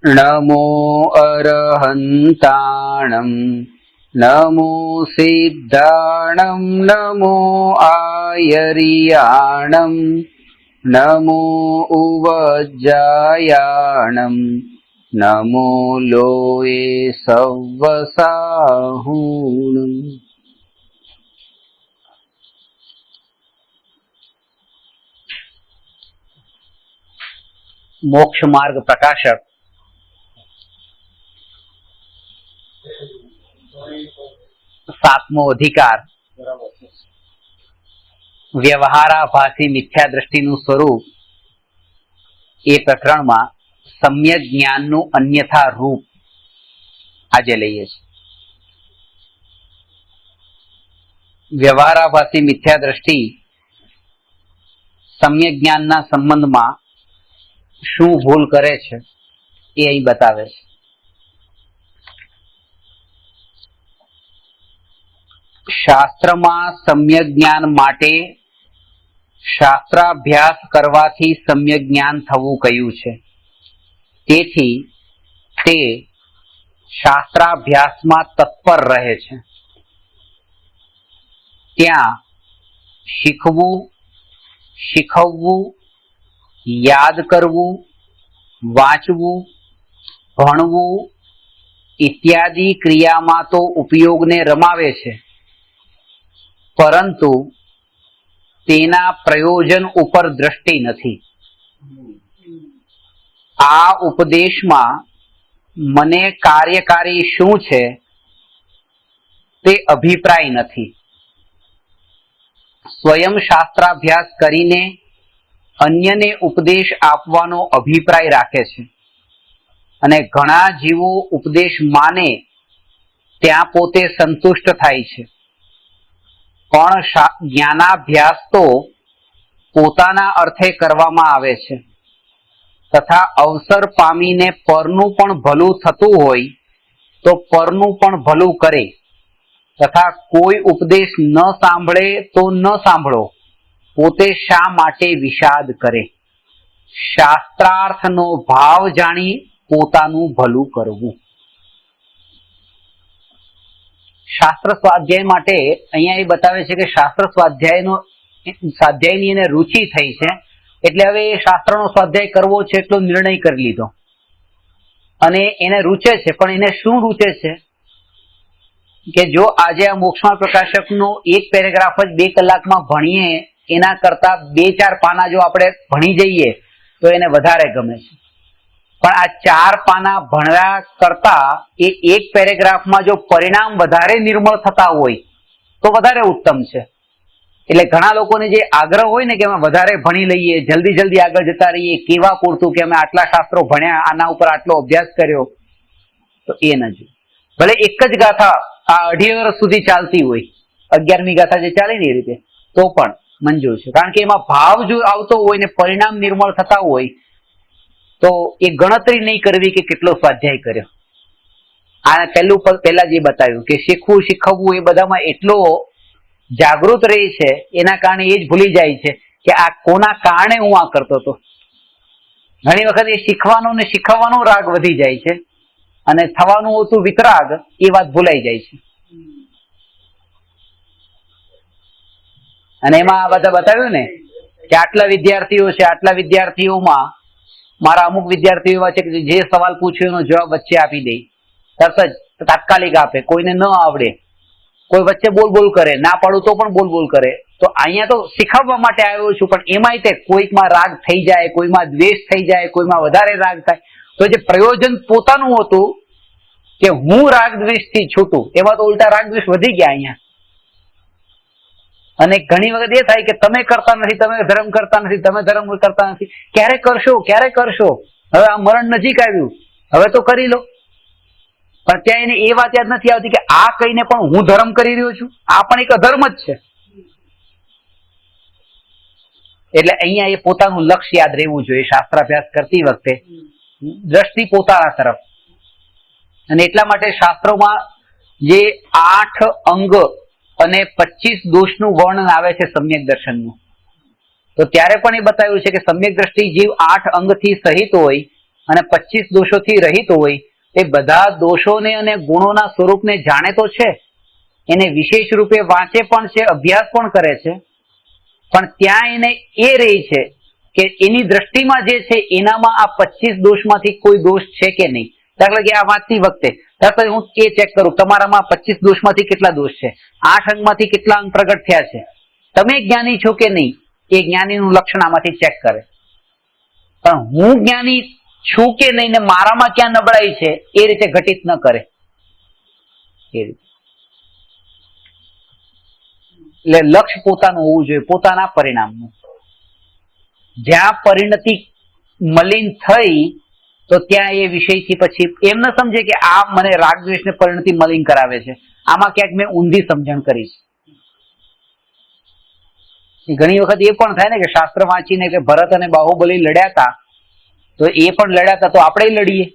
नमो अरहन्ताणं नमो सिद्धाणं नमो आयर्याणं नमो उवज्जायाणं नमो लोये सव्वसाहुणम्। मोक्ष मार्ग प्रकाशक सातमो अधिकार व्यवहाराभासी मिथ्या दृष्टिનું સ્વરૂપ એ પ્રકરણમાં સમ્યક જ્ઞાનનું અન્યથા રૂપ આજે લઈએ છીએ। વ્યવહારાભાસી મિથ્યા દ્રષ્ટિ સમ્યક જ્ઞાનના સંબંધમાં શું ભૂલ કરે છે એ અહીં બતાવે છે। શાસ્ત્રમાં સમ્યક જ્ઞાન માટે શાસ્ત્રાભ્યાસ કરવાથી સમ્યક જ્ઞાન થવું કહ્યું છે, તેથી તે શાસ્ત્રાભ્યાસમાં તત્પર રહે છે। ત્યાં શીખવું, શીખવવું, યાદ કરવું, વાંચવું, ભણવું ઇત્યાદિ ક્રિયામાં તો ઉપયોગને રમાવે છે, પરંતુ તેના પ્રયોજન ઉપર દ્રષ્ટિ નથી। આ ઉપદેશમાં મને કાર્યકારી શું છે તે અભિપ્રાય નથી। સ્વયં શાસ્ત્રાભ્યાસ કરીને અન્યને ઉપદેશ આપવાનો અભિપ્રાય રાખે છે, અને ઘણા જીવો ઉપદેશ માને ત્યાં પોતે સંતુષ્ટ થાય છે, પણ જ્ઞાનાભ્યાસ તો પોતાના અર્થે કરવામાં આવે છે, તથા અવસર પામીને પરનું પણ ભલું થતું હોય તો પરનું પણ ભલું કરે, તથા કોઈ ઉપદેશ ન સાંભળે તો ન સાંભળો, પોતે શા માટે વિષાદ કરે। શાસ્ત્રાર્થનો ભાવ જાણી પોતાનું ભલું કરવું। શાસ્ત્ર સ્વાધ્યાય માટે અહીંયા એ બતાવે છે કે શાસ્ત્ર સ્વાધ્યાયની એને રુચિ થઈ છે, એટલે હવે એ શાસ્ત્રનો સ્વાધ્યાય કરવો છે એટલો નિર્ણય કરી લીધો, અને એને રૂચે છે। પણ એને શું રૂચે છે કે જો આજે આ મોક્ષમાર્ગ પ્રકાશકનો એક પેરેગ્રાફ જ 2 કલાકમાં ભણીએ એના કરતા 2-4 પાના જો આપણે ભણી જઈએ તો એને વધારે ગમે છે, પણ આ 4 પાના ભણવા કરતા એ એક પેરેગ્રાફમાં જો પરિણામ વધારે નિર્મળ થતા હોય તો વધારે ઉત્તમ છે। એટલે ઘણા લોકોને જે આગ્રહ હોય ને કે અમે વધારે ભણી લઈએ, જલ્દી જલ્દી આગળ જતા રહીએ, કેવા પૂરતું કે અમે આટલા શાસ્ત્રો ભણ્યા, આના ઉપર આટલો અભ્યાસ કર્યો, તો એ નથી। ભલે એક જ ગાથા આ 2.5 વર્ષ સુધી ચાલતી હોય, 11મી ગાથા જે ચાલે ને એ રીતે, તો પણ મંજૂર છે, કારણ કે એમાં ભાવ જો આવતો હોય ને પરિણામ નિર્મળ થતા હોય તો એ ગણતરી નહીં કરવી કે કેટલો સ્વાધ્યાય કર્યો। આ પહેલા જે બતાવ્યું કે શીખવું, શીખવવું એ બધામાં એટલો જાગૃત રહે છે, એના કારણે એ જ ભૂલી જાય છે કે આ કોના કારણે હું આ કરતો હતો। ઘણી વખત એ શીખવાનો ને શીખવવાનો રાગ વધી જાય છે, અને થવાનું હતું વિતરાગ, એ વાત ભૂલાઈ જાય છે। અને એમાં આ બધા બતાવ્યું ને કે આટલા વિદ્યાર્થીઓ છે, આટલા વિદ્યાર્થીઓમાં મારા અમુક વિદ્યાર્થીઓ એવા છે કે જે સવાલ પૂછ્યો એનો જવાબ વચ્ચે આપી દે, તરત જ તાત્કાલિક આપે, કોઈને ન આવડે, કોઈ વચ્ચે બોલ બોલ કરે, ના પાડું તો પણ બોલ બોલ કરે। તો અહીંયા તો શીખવવા માટે આવ્યો છું, પણ એમાંય તે કોઈકમાં રાગ થઈ જાય, કોઈમાં દ્વેષ થઈ જાય, કોઈમાં વધારે રાગ થાય, તો જે પ્રયોજન પોતાનું હતું કે હું રાગ દ્વેષથી છૂટું, એમાં તો ઉલટા રાગ દ્વેષ વધી ગયા અહીંયા। અને ઘણી વખત એ થાય કે તમે કરતા નથી, તમે ધર્મ કરતા નથી, તમે ધર્મ કરતા નથી, ક્યારે કરશો, ક્યારે કરશો, હવે આ મરણ નજીક આવ્યું, હવે તો કરી લો। પણ ત્યાં એને એ વાત યાદ નથી આવતી કે આ કહીને પણ હું ધર્મ કરી રહ્યો છું, આ પણ એક અધર્મ જ છે। એટલે અહીંયા એ પોતાનું લક્ષ્ય યાદ રહેવું જોઈએ શાસ્ત્રાભ્યાસ કરતી વખતે, દ્રષ્ટિ પોતાના તરફ। અને એટલા માટે શાસ્ત્રોમાં જે 8 અંગ અને 25 દોષનું વર્ણન આવે છે સમ્યક દર્શનનું, તો ત્યારે પણ એ બતાવ્યું છે કે સમ્યક દ્રષ્ટિ જીવ 8 અંગથી સહિત હોય અને 25 દોષોથી રહિત હોય, એ બધા દોષોને અને ગુણોના સ્વરૂપને જાણે તો છે, એને વિશેષ રૂપે વાંચે પણ છે, અભ્યાસ પણ કરે છે, પણ ત્યાં એને એ રહી છે કે એની દ્રષ્ટિમાં જે છે એનામાં આ 25 દોષમાંથી કોઈ દોષ છે કે નહીં. દાખલા કે આ વાંચતી વખતે દાખલા હું એ ચેક કરું તમારામાં 25 દોષમાંથી કેટલા દોષ છે, 8 અંગમાંથી કેટલા અંગ પ્રગટ થયા છે, તમે જ્ઞાની છો કે નહીં, એ જ્ઞાનીનું લક્ષણ આમાંથી ચેક કરે. પણ હું જ્ઞાની છું કે નહીં ને મારામાં ક્યાં નબળાઈ છે એ રીતે ઘટિત ન કરે. એ રીતે એટલે લક્ષ્ય પોતાનું હોવું જોઈએ, પોતાના પરિણામનું. જ્યાં પરિણતિ મલિન થઈ તો ત્યાં એ વિષયથી પછી એમ ન સમજે કે આ મને રાગ દ્વેષને પરિણતિ મલિન કરાવે છે, આમાં ક્યાંક મેં ઊંધી સમજણ કરી છે. ઘણી વખત એ પણ થાય ને કે શાસ્ત્ર વાંચીને કે ભરત અને બાહુબલી લડ્યા હતા તો એ પણ લડ્યા હતા તો આપણે લડીએ,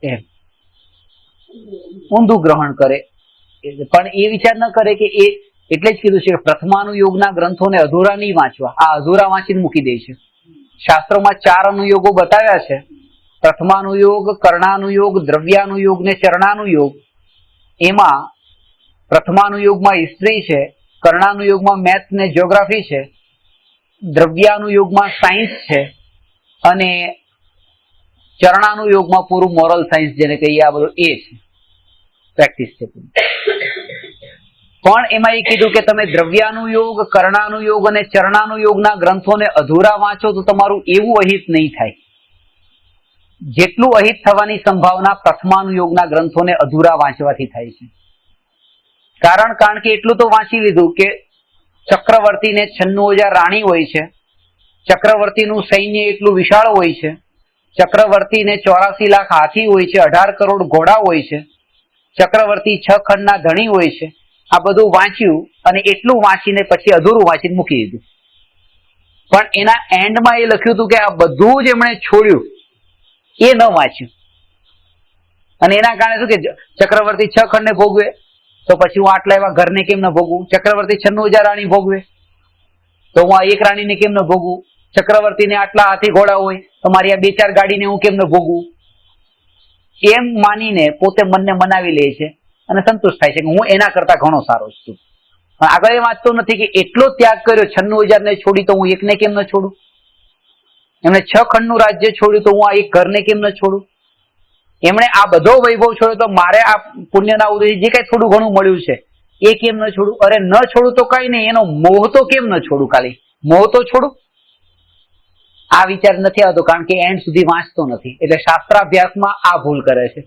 એમ ઊંધું ગ્રહણ કરે. પણ એ વિચાર ન કરે કે એ એટલે જ કીધું છે કે પ્રથમાનુયોગના ગ્રંથોને અધૂરા નહીં વાંચવા. આ અધૂરા વાંચીને મૂકી દે છે. શાસ્ત્રોમાં 4 અનુયોગો બતાવ્યા છે: પ્રથમાનુયોગ, કર્ણાનુયોગ, દ્રવ્યાનુયોગ ને ચરણાનુયોગ. એમાં પ્રથમાનુયોગમાં હિસ્ટ્રી છે, કર્ણાનુયોગમાં મેથ્સ ને જ્યોગ્રાફી છે, દ્રવ્યાનુયોગમાં સાયન્સ છે, અને ચરણાનુયોગમાં પૂરું મોરલ સાયન્સ જેને કહીએ આ બધું એ છે, પ્રેક્ટિસ છે. પણ એમાં એ કીધું કે તમે દ્રવ્યાનુયોગ, કર્ણાનુયોગ અને ચરણાનુયોગના ગ્રંથોને અધૂરા વાંચો તો તમારું એવું અહિત નહીં થાય જેટલું અહિત થવાની સંભાવના પ્રથમાનુયોગના ગ્રંથોને અધૂરા વાંચવાથી થાય છે. કારણ કે એટલું તો વાંચી લીધું કે ચક્રવર્તીને 96,000 રાણી હોય છે, ચક્રવર્તીનું સૈન્ય એટલું વિશાળ હોય છે, ચક્રવર્તીને 84 લાખ હાથી હોય છે, 18 કરોડ ઘોડા હોય છે, ચક્રવર્તી 6 ખંડના ધણી હોય છે. આ બધું વાંચ્યું અને એટલું વાંચીને પછી અધૂરું વાંચીને મૂકી દીધું. પણ એના એન્ડમાં એ લખ્યું હતું કે આ બધું જ એમણે છોડ્યું, એ ન વાંચ્યું. અને એના કારણે શું કે ચક્રવર્તી 6 ખંડને ભોગવે તો પછી હું આટલા એવા ઘરને કેમ ન ભોગવું? ચક્રવર્તી 96,000 રાણી ભોગવે તો હું આ એક રાણીને કેમ ન ભોગવું? ચક્રવર્તીને આટલા હાથી ઘોડા હોય તો મારી આ 2-4 ગાડીને હું કેમ ન ભોગવું? એમ માનીને પોતે મનને મનાવી લે છે અને સંતુષ્ટ થાય છે કે હું એના કરતા ઘણો સારો છું. પણ આગળ એ વાંચતો નથી કે એટલો ત્યાગ કર્યો, 96,000 ને છોડી તો હું એકને કેમ ન છોડું? એમણે 6 ખંડનું રાજ્ય છોડ્યું તો હું આ એક ઘરને કેમ ન છોડું? એમણે આ બધો વૈભવ છોડ્યો તો મારે આ પુણ્યના ઉદય જે કઈ થોડું ઘણું મળ્યું છે એ કેમ ન છોડું? અરે ન છોડું તો કઈ નહીં, એનો મોહ તો કેમ ન છોડું? ખાલી મોહ તો છોડું. આ વિચાર નથી આવતો કારણ કે એન્ડ સુધી વાંચતો નથી, એટલે શાસ્ત્રાભ્યાસમાં આ ભૂલ કરે છે.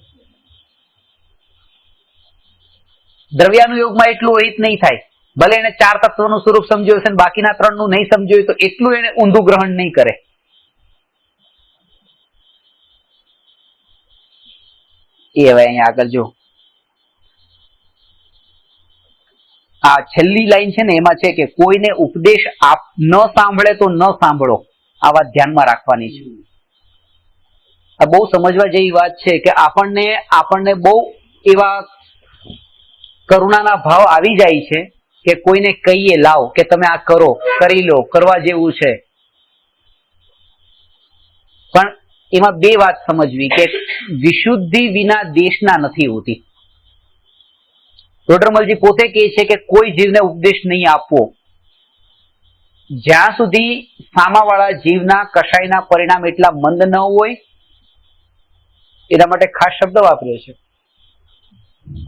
દ્રવ્યાનુયોગમાં એટલું અહિત નહીં થાય, ભલે એને 4 તત્વનું સ્વરૂપ સમજ્યું હશે બાકીના 3 નું નહીં સમજ્યું હોય તો એટલું એને ઊંધું ગ્રહણ નહીં કરે. એ હવે અહીંયા આગળ જો આ છેલ્લી લાઈન છે ને એમાં છે કે કોઈને ઉપદેશ ન સાંભળે તો ન સાંભળો, આ વાત ધ્યાનમાં રાખવાની છે. આ બહુ સમજવા જેવી વાત છે કે આપણને બહુ એવા કરુણાના ભાવ આવી જાય છે કે કોઈને કહીએ લાવ કે તમે આ કરો, કરી લો, કરવા જેવું છે. પણ એમાં 2 વાત સમજવી કે વિશુદ્ધિ વિના દેશના નથી હોતી. ટોડરમલજી પોતે કહે છે કે કોઈ જીવને ઉપદેશ નહીં આપવો જ્યાં સુધી સામાવાળા જીવના કશાયના પરિણામ એટલા મંદ ન હોય. એના માટે ખાસ શબ્દ વાપર્યો છે,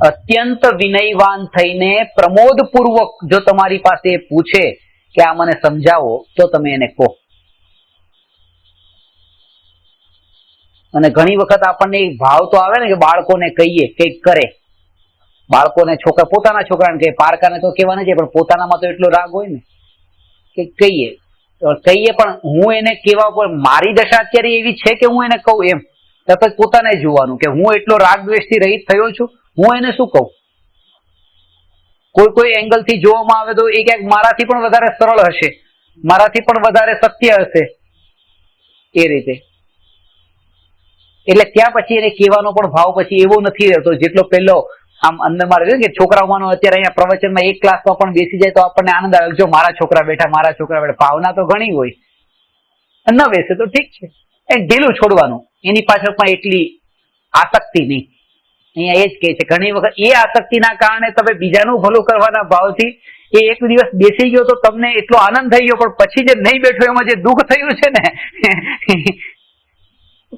અત્યંત વિનયવાન થઈને પ્રમોદપૂર્વક જો તમારી પાસે પૂછે કે આ મને સમજાવો તો તમે એને કહો. અને ઘણી વખત આપણને એક ભાવ તો આવે ને કે બાળકોને કહીએ કંઈક કરે, બાળકોને પોતાના છોકરાને કહે, પારકાને તો કહેવા નથી પણ પોતાનામાં તો એટલો રાગ હોય ને કે કહીએ પણ હું એને કહેવા પર મારી દશા અત્યારે એવી છે કે હું એને કહું એમ તરત પોતાને જોવાનું કે હું એટલો રાગ દ્વેષથી રહિત થયો છું, હું એને શું કહું? કોઈ એંગલ થી જોવામાં આવે તો એ ક્યાંક મારાથી પણ વધારે સરળ હશે, મારાથી પણ વધારે સત્ય હશે એ રીતે. એટલે ત્યાં પછી એને કહેવાનો પણ ભાવ પછી એવો નથી રહેતો જેટલો પહેલો આમ અંદર મારે કે છોકરાઓનો અત્યારે અહીંયા પ્રવચનમાં એક ક્લાસમાં પણ બેસી જાય તો આપણને આનંદ આવે, જો મારા છોકરા બેઠા. ભાવના તો ઘણી હોય, ન બેસે તો ઠીક છે, એ ઢીલું છોડવાનું, એની પાછળ પણ એટલી આસક્તિ નહીં. અહીંયા એ જ કહે છે ઘણી વખત એ આસક્તિના કારણે તમે બીજાનું ભલું કરવાના ભાવથી એ એક દિવસ બેસી ગયો તો તમને એટલો આનંદ થઈ ગયો, પણ પછી જે નહીં બેઠો એમાં જે દુઃખ થયું છે ને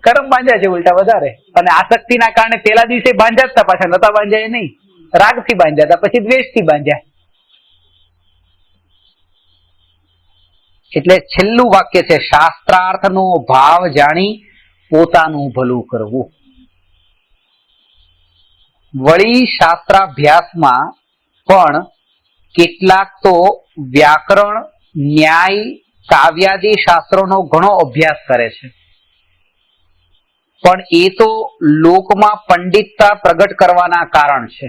કરમ બાંધ્યા છે ઉલટા વધારે. અને આસક્તિના કારણે પેલા દિવસે બાંધ્યા હતા, પાછા નતા બાંધ્યા નહીં, રાગથી બાંધ્યા હતા, પછી દ્વેષથી બાંધ્યા. એટલે છેલ્લું વાક્ય છે શાસ્ત્રાર્થનો ભાવ જાણી પોતાનું ભલું કરવું. વળી શાસ્ત્રાભ્યાસમાં પણ કેટલાક તો વ્યાકરણ, ન્યાય, કાવ્યાદિ શાસ્ત્રોનો ઘણો અભ્યાસ કરે છે, પણ એ તો લોકમાં પંડિતતા પ્રગટ કરવાના કારણ છે.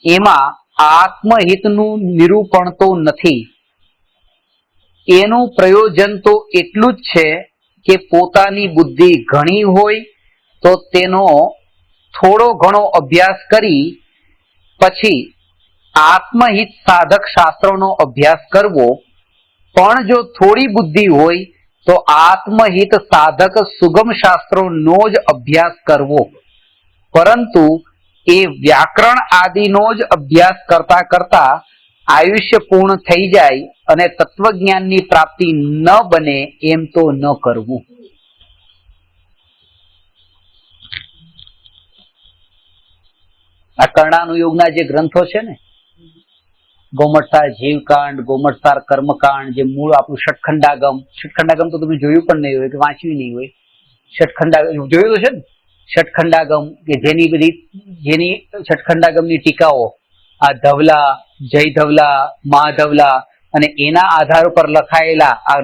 એમાં આત્મહિતનું નિરૂપણ તો નથી. એનું પ્રયોજન તો એટલું જ છે કે પોતાની બુદ્ધિ ઘણી હોય તો તેનો થોડો ઘણો અભ્યાસ કરી પછી આત્મહિત સાધક શાસ્ત્રોનો અભ્યાસ કરવો. પણ જો થોડી બુદ્ધિ હોય તો આત્મહિત સાધક સુગમ શાસ્ત્રોનો જ અભ્યાસ કરવો. પરંતુ એ વ્યાકરણ આદિનો જ અભ્યાસ કરતા કરતા આયુષ્ય પૂર્ણ થઈ જાય અને તત્વજ્ઞાનની પ્રાપ્તિ ન બને એમ તો ન કરવું. આ કર્ણાનુયોગના જે ગ્રંથો છે ને, ગોમટસાર જીવકાંડ, ગોમટસાર કર્મકાંડ, જે મૂળ આપણું ષટખંડાગમ, ષટખંડાગમ તો તમે જોયું પણ નહીં હોય કે વાંચ્યું નહીં હોય. ષટખંડાગમ જોયું તો છે ને, ષટખંડાગમ કે જેની ષટખંડાગમની ટીકાઓ આ ધવલા, જય ધવલા, મહાધવલા અને એના આધાર ઉપર લખાયેલા આ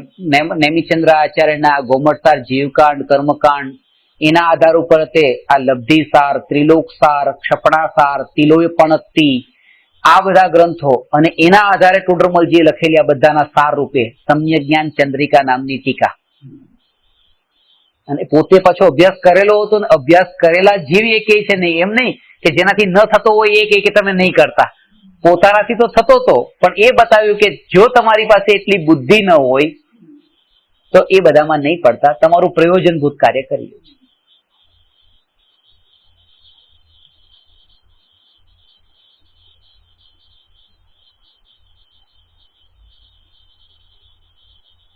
નેમિચંદ્ર આચાર્યના ગોમટસાર જીવકાંડ, કર્મકાંડ, એના આધાર ઉપર તે આ લબ્ધિસાર, ત્રિલોકસાર, ક્ષપણાસાર, તિલોયપણત્તિ, આ બધા ગ્રંથો અને એના આધારે ટોડરમલજીએ લખેલી આ બધાના સાર રૂપે સમ્યક જ્ઞાન ચંદ્રિકા નામની ટીકા. અને પોતે પાછો અભ્યાસ કરેલો હતો ને અભ્યાસ કરેલા જીવ એ કહે છે નહીં, એમ નહીં કે જેનાથી ન થતો હોય એ કહે કે તમે નહીં કરતા. પોતાનાથી તો થતો હતો, પણ એ બતાવ્યું કે જો તમારી પાસે એટલી બુદ્ધિ ન હોય તો એ બધામાં નહીં પડતા, તમારું પ્રયોજનભૂત કાર્ય કરી લો.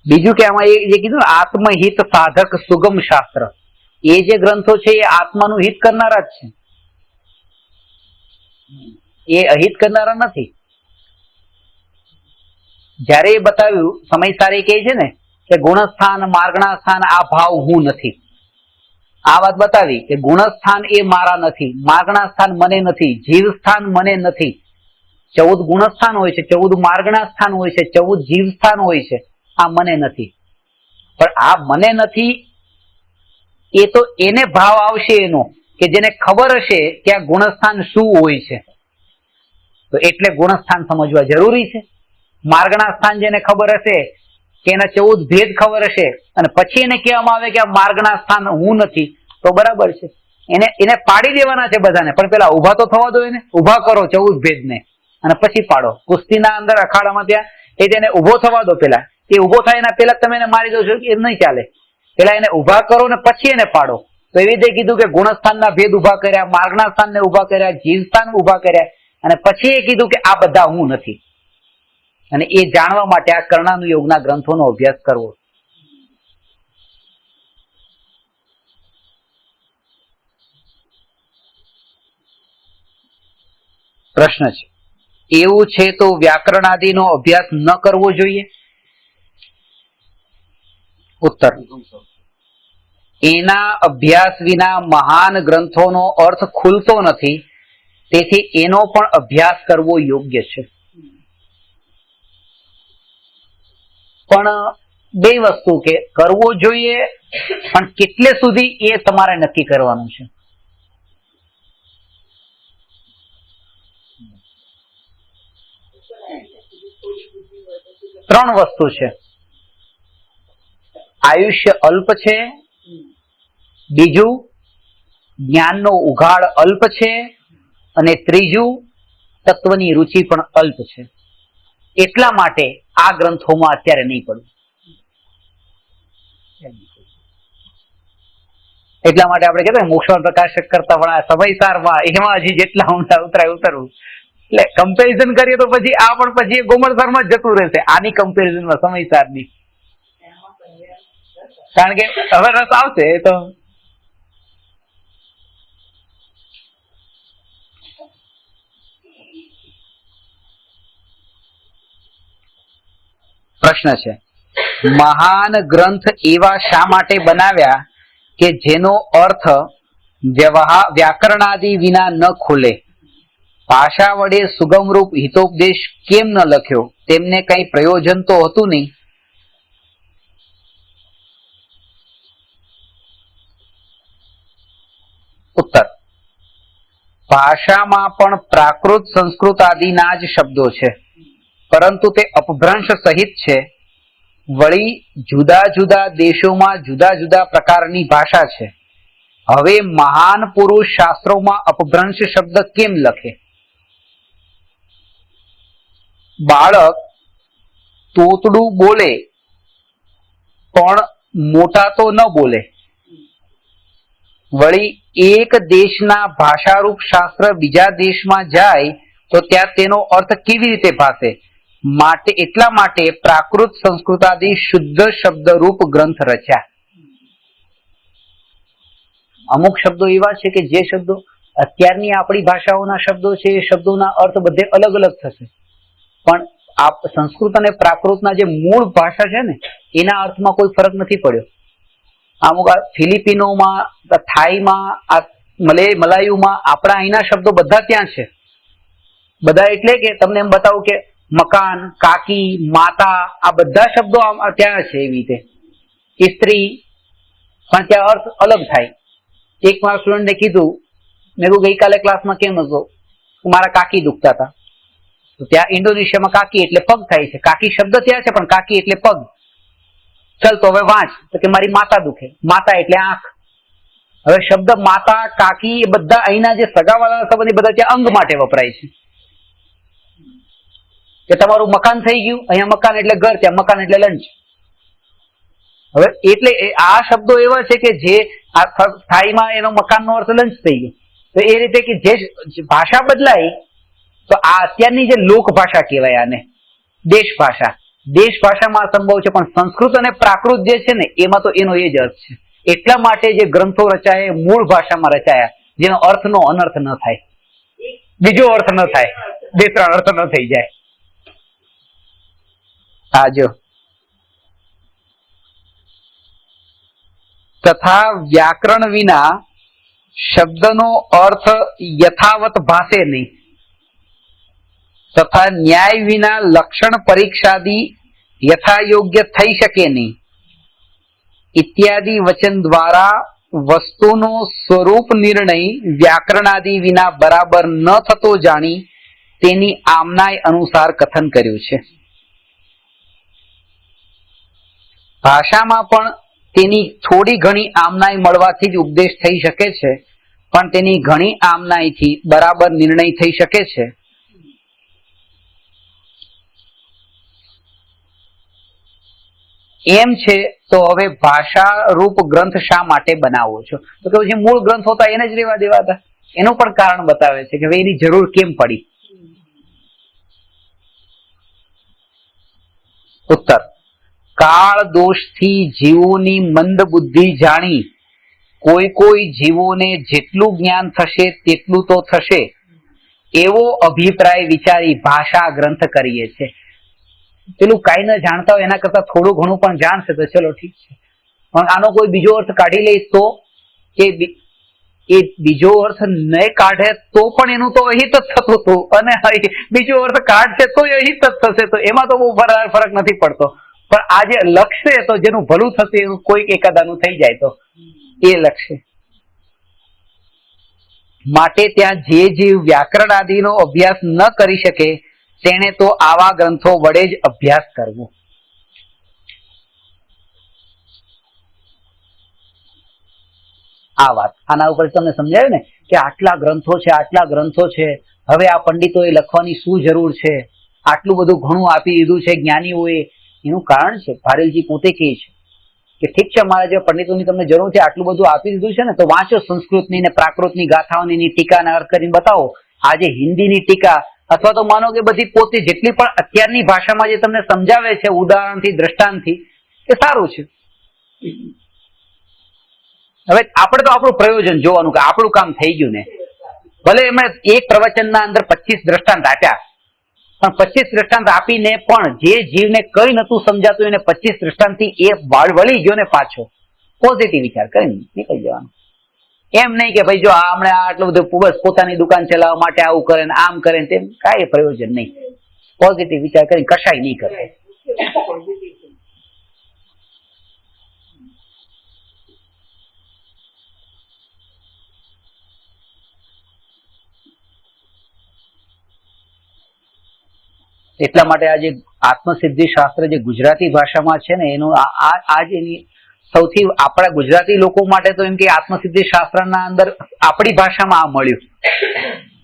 બીજું કે આમાં જે કીધું આત્મહિત સાધક સુગમ શાસ્ત્ર, એ જે ગ્રંથો છે એ આત્માનું હિત કરનારા જ છે, એ અહિત કરનારા નથી. જયારે એ બતાવ્યું સમયસાર એ કહે છે ને કે ગુણસ્થાન માર્ગણા સ્થાન આ ભાવ હું નથી, આ વાત બતાવી કે ગુણસ્થાન એ મારા નથી, માર્ગણા સ્થાન મને નથી, જીવ સ્થાન મને નથી. 14 ગુણસ્થાન હોય છે, 14 માર્ગણા સ્થાન હોય છે, 14 જીવ સ્થાન હોય છે, આ મને નથી. પણ આ મને નથી એ તો એને ભાવ આવશે એનો કે જેને ખબર હશે કે આ ગુણસ્થાન શું હોય છે, તો એટલે ગુણસ્થાન સમજવા જરૂરી છે. માર્ગણા સ્થાન જેને ખબર હશે કે એના 14 ભેદ ખબર હશે અને પછી એને કહેવામાં આવે કે આ માર્ગણા સ્થાન હું નથી, તો બરાબર છે, એને પાડી દેવાના છે બધાને. પણ પેલા ઉભા તો થવા દો, એને ઉભા કરો 14 ભેદને અને પછી પાડો. કુસ્તીના અંદર અખાડામાં ત્યાં એને ઉભો થવા દો, પેલા એ ઉભો થાય એના પેલા તમે એને મારી દો છો, એમ નહીં ચાલે. પેલા એને ઉભા કરો ને પછી એને પાડો. તો એવી રીતે કીધું કે ગુણસ્થાનના ભેદ ઉભા કર્યા, માર્ગના સ્થાનને ઉભા કર્યા, જીવ સ્થાન ઉભા કર્યા અને પછી એ કીધું કે આ બધા હું નથી. અને એ જાણવા માટે આ કર્ણાનુયોગના ગ્રંથોનો અભ્યાસ કરવો. પ્રશ્ન છે, એવું છે તો વ્યાકરણ આદિનો અભ્યાસ ન કરવો જોઈએ? ઉત્તર, એના અભ્યાસ વિના મહાન ગ્રંથોનો અર્થ ખુલતો નથી, તેથી એનો પણ અભ્યાસ કરવો યોગ્ય છે. પણ બે વસ્તુ કે કરવો જોઈએ, પણ કેટલે સુધી એ તમારે નક્કી કરવાનું છે. ત્રણ વસ્તુ છે. આયુષ્ય અલ્પ છે, બીજું જ્ઞાનનો ઉઘાડ અલ્પ છે અને ત્રીજું તત્વની રુચિ પણ અલ્પ છે. એટલા માટે આ ગ્રંથોમાં અત્યારે નહીં પડવું. એટલા માટે આપણે કહેતા મોક્ષમાં પ્રકાશક કરતા પણ આ સમયસારમાં એમાં હજી જેટલા ઊંડા ઉતરાય ઉતરવું. એટલે કમ્પેરિઝન કરીએ તો પછી આ પણ પછી ગોમણસારમાં જ જતું રહેશે આની કમ્પેરિઝનમાં સમયસારની. કારણ કે હવે રસ આવશે એ તો. પ્રશ્ન છે, મહાન ગ્રંથ એવા શા માટે બનાવ્યા કે જેનો અર્થ વ્યાકરણાદિ વિના ન ખુલે? ભાષા વડે સુગમ રૂપ હિતોપદેશ કેમ ન લખ્યો? તેમને કઈ પ્રયોજન તો હતું નહીં? ઉત્તર, ભાષામાં પણ પ્રાકૃત સંસ્કૃત આદિના જ શબ્દો છે, પરંતુ તે અપભ્રંશ સહિત છે. વળી જુદા જુદા દેશોમાં જુદા જુદા પ્રકારની ભાષા છે. હવે મહાન પુરુષ શાસ્ત્રોમાં અપભ્રંશ શબ્દ કેમ લખે? બાળક તોતડું બોલે પણ મોટા તો ન બોલે. વળી એક દેશના ભાષારૂપ શાસ્ત્ર બીજા દેશમાં જાય તો ત્યાં તેનો અર્થ કેવી રીતે ભાષે? માટે એટલા માટે પ્રાકૃત સંસ્કૃતાદિ શુદ્ધ શબ્દરૂપ ગ્રંથ રચ્યા. અમુક શબ્દો એવા છે કે જે શબ્દો અત્યારની આપણી ભાષાઓના શબ્દો છે એ શબ્દોના અર્થ બધે અલગ અલગ થશે, પણ આ સંસ્કૃત અને પ્રાકૃતના જે મૂળ ભાષા છે ને એના અર્થમાં કોઈ ફરક નથી પડ્યો. અમુક ફિલિપિનોમાં, થાઈમાં, મલાયુમાં આપણા અહીંના શબ્દો બધા ત્યાં છે. બધા એટલે કે તમને એમ બતાવું કે મકાન, કાકી, માતા આ બધા શબ્દો ત્યાં છે. એવી રીતે સ્ત્રી પણ ત્યાં અર્થ અલગ થાય. એક મારા સ્ટુડન્ટે કીધું, મેં કહ્યું ગઈકાલે ક્લાસમાં કેમ હતો? મારા કાકી દુખતા હતા. તો ત્યાં ઇન્ડોનેશિયામાં કાકી એટલે પગ થાય છે. કાકી શબ્દ ત્યાં છે પણ કાકી એટલે પગ. ચલ તો હવે વાંચ, તો કે મારી માતા દુખે. માતા એટલે આંખ. હવે શબ્દ માતા, કાકી એ બધા અહીંના જે સગાવાળા સંબંધી બધા ત્યાં અંગ માટે વપરાય છે. કે તમારું મકાન થઈ ગયું, અહીંયા મકાન એટલે ઘર, ત્યાં મકાન એટલે લંચ. હવે એટલે આ શબ્દો એવા છે કે જે સ્થાયીમાં એનો મકાનનો અર્થ લંચ થઈ ગયો. તો એ રીતે કે જે ભાષા બદલાય તો આ અત્યારની જે લોક ભાષા કહેવાય, આને દેશ ભાષા. દેશ ભાષામાં સંભવ છે, પણ સંસ્કૃત અને પ્રાકૃત જે છે ને એમાં તો એનો એ જ અર્થ છે. એટલા માટે જે ગ્રંથો રચાયા મૂળ ભાષામાં રચાયા, જેનો અર્થનો અનર્થ ન થાય, બીજો અર્થ ન થાય, બે ત્રણ અર્થ ન થઈ જાય. હા જો, તથા વ્યાકરણ વિના શબ્દનો અર્થ યથાવત ભાષે નહીં, તથા ન્યાય વિના લક્ષણ પરીક્ષાદી યથાયોગ્ય થઈ શકે નહીં. ઇત્યાદિ વચન દ્વારા વસ્તુનો સ્વરૂપ નિર્ણય વ્યાકરણાદિ વિના બરાબર ન થતો જાણી તેની આમનાય અનુસાર કથન કર્યું છે. ભાષામાં પણ તેની થોડી ઘણી આમનાઈ મળવાથી જ ઉપદેશ થઈ શકે છે, પણ તેની ઘણી આમનાઈથી બરાબર નિર્ણય થઈ શકે છે. એમ છે તો હવે ભાષા રૂપ ગ્રંથ શા માટે બનાવો છો? તો કે જે મૂળ ગ્રંથ હોતા એને જ રહેવા દેવાતા. એનું પણ કારણ બતાવે છે કે હવે એની જરૂર કેમ પડી. ઉત્તર, કાળ દોષથી જીવોની મંદ બુદ્ધિ જાણી કોઈ જીવોને જેટલું જ્ઞાન થશે તેટલું તો થશે એવો અભિપ્રાય વિચારી ભાષા ગ્રંથ કરીએ છે. પેલું કાંઈ ન જાણતા હોય એના કરતા થોડું ઘણું પણ જાણશે તો ચલો ઠીક છે, પણ આનો કોઈ બીજો અર્થ કાઢી લે તો એ બીજો અર્થ નહીં કાઢે તો પણ એનું તો અહિત જ થતું હતું, અને બીજો અર્થ કાઢશે તો અહિત જ થશે. તો એમાં તો બહુ ફરક નથી પડતો. પણ આ જે લક્ષ્ય તો જેનું ભલું થશે એનું કોઈક એકાદાનું થઈ જાય તો એ લક્ષ્ય માટે ત્યાં જે જીવ વ્યાકરણ આદિનો અભ્યાસ ન કરી શકે તેને તો આવા ગ્રંથો વડે જ અભ્યાસ કરવો. આ વાત આના ઉપર તમને સમજાયું ને કે આટલા ગ્રંથો છે, આટલા ગ્રંથો છે, હવે આ પંડિતોએ લખવાની શું જરૂર છે? આટલું બધું ઘણું આપી દીધું છે જ્ઞાનીઓએ. એનું કારણ છે, ભારેલજી પોતે કહે છે કે ઠીક છે અમારા જેવા પંડિતોની તમને જરૂર છે, આટલું બધું આપી દીધું છે ને, તો વાંચો સંસ્કૃતની ને પ્રાકૃતની ગાથાઓની ટીકાને અર્થ કરીને બતાવો. આજે હિન્દીની ટીકા અથવા તો માનો કે બધી પોતે જેટલી પણ અત્યારની ભાષામાં જે તમને સમજાવે છે ઉદાહરણથી દ્રષ્ટાંતથી, એ સારું છે. હવે આપણે તો આપણું પ્રયોજન જોવાનું કે આપણું કામ થઈ ગયું ને. ભલે એમણે એક પ્રવચનના અંદર 25 દ્રષ્ટાંત આપ્યા, પણ 25 દ્રષ્ટાંત આપીને પણ જે જીવને કઈ નતું સમજાતું એને 25 દ્રષ્ટાંતથી એ વળી ગયો ને પાછો પોઝિટિવ વિચાર કરીને નીકળી જવાનું. એમ નહીં કે ભાઈ જો હમણાં આટલું બધું બસ પોતાની દુકાન ચલાવવા માટે આવું કરે ને આમ કરે ને તેમ, કાંઈ પ્રયોજન નહીં. પોઝિટિવ વિચાર કરીને કશાય નહીં કરે. એટલા માટે આજે આત્મસિદ્ધિ શાસ્ત્ર જે ગુજરાતી ભાષામાં છે ને, એનું આજ એની સૌથી આપણા ગુજરાતી લોકો માટે તો એમ કે આત્મસિદ્ધિ શાસ્ત્રના અંદર આપણી ભાષામાં આ મળ્યું,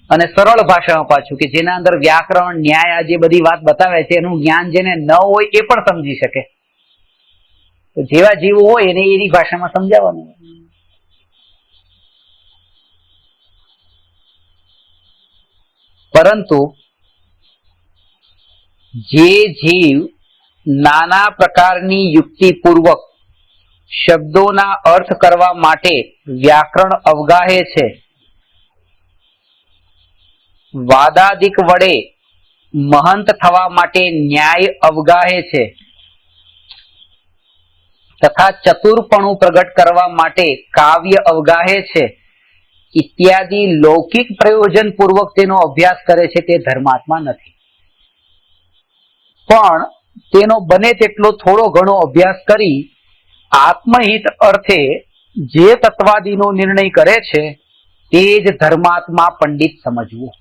અને સરળ ભાષામાં પાછું, કે જેના અંદર વ્યાકરણ ન્યાય આ જે બધી વાત બતાવે છે એનું જ્ઞાન જેને ન હોય એ પણ સમજી શકે. તો જેવા જીવો હોય એને એની ભાષામાં સમજાવવાનું. પરંતુ જે જીવ નાના પ્રકારની યુક્તિપૂર્વક શબ્દોના અર્થ કરવા માટે વ્યાકરણ અવગાહે છે, વાદાદિક વડે મહંત થવા માટે ન્યાય અવગાહે છે, તથા ચતુરપણું પ્રગટ કરવા માટે કાવ્ય અવગાહે છે ઇત્યાદિ લૌકિક પ્રયોજન પૂર્વક તેનો અભ્યાસ કરે છે, તે ધર્માત્મા નથી. પણ તેનો બને તેટલો થોડો ઘણો અભ્યાસ કરી આત્મહિત અર્થે જે તત્વાદીનો નિર્ણય કરે છે તે જ ધર્માત્મા પંડિત સમજવું.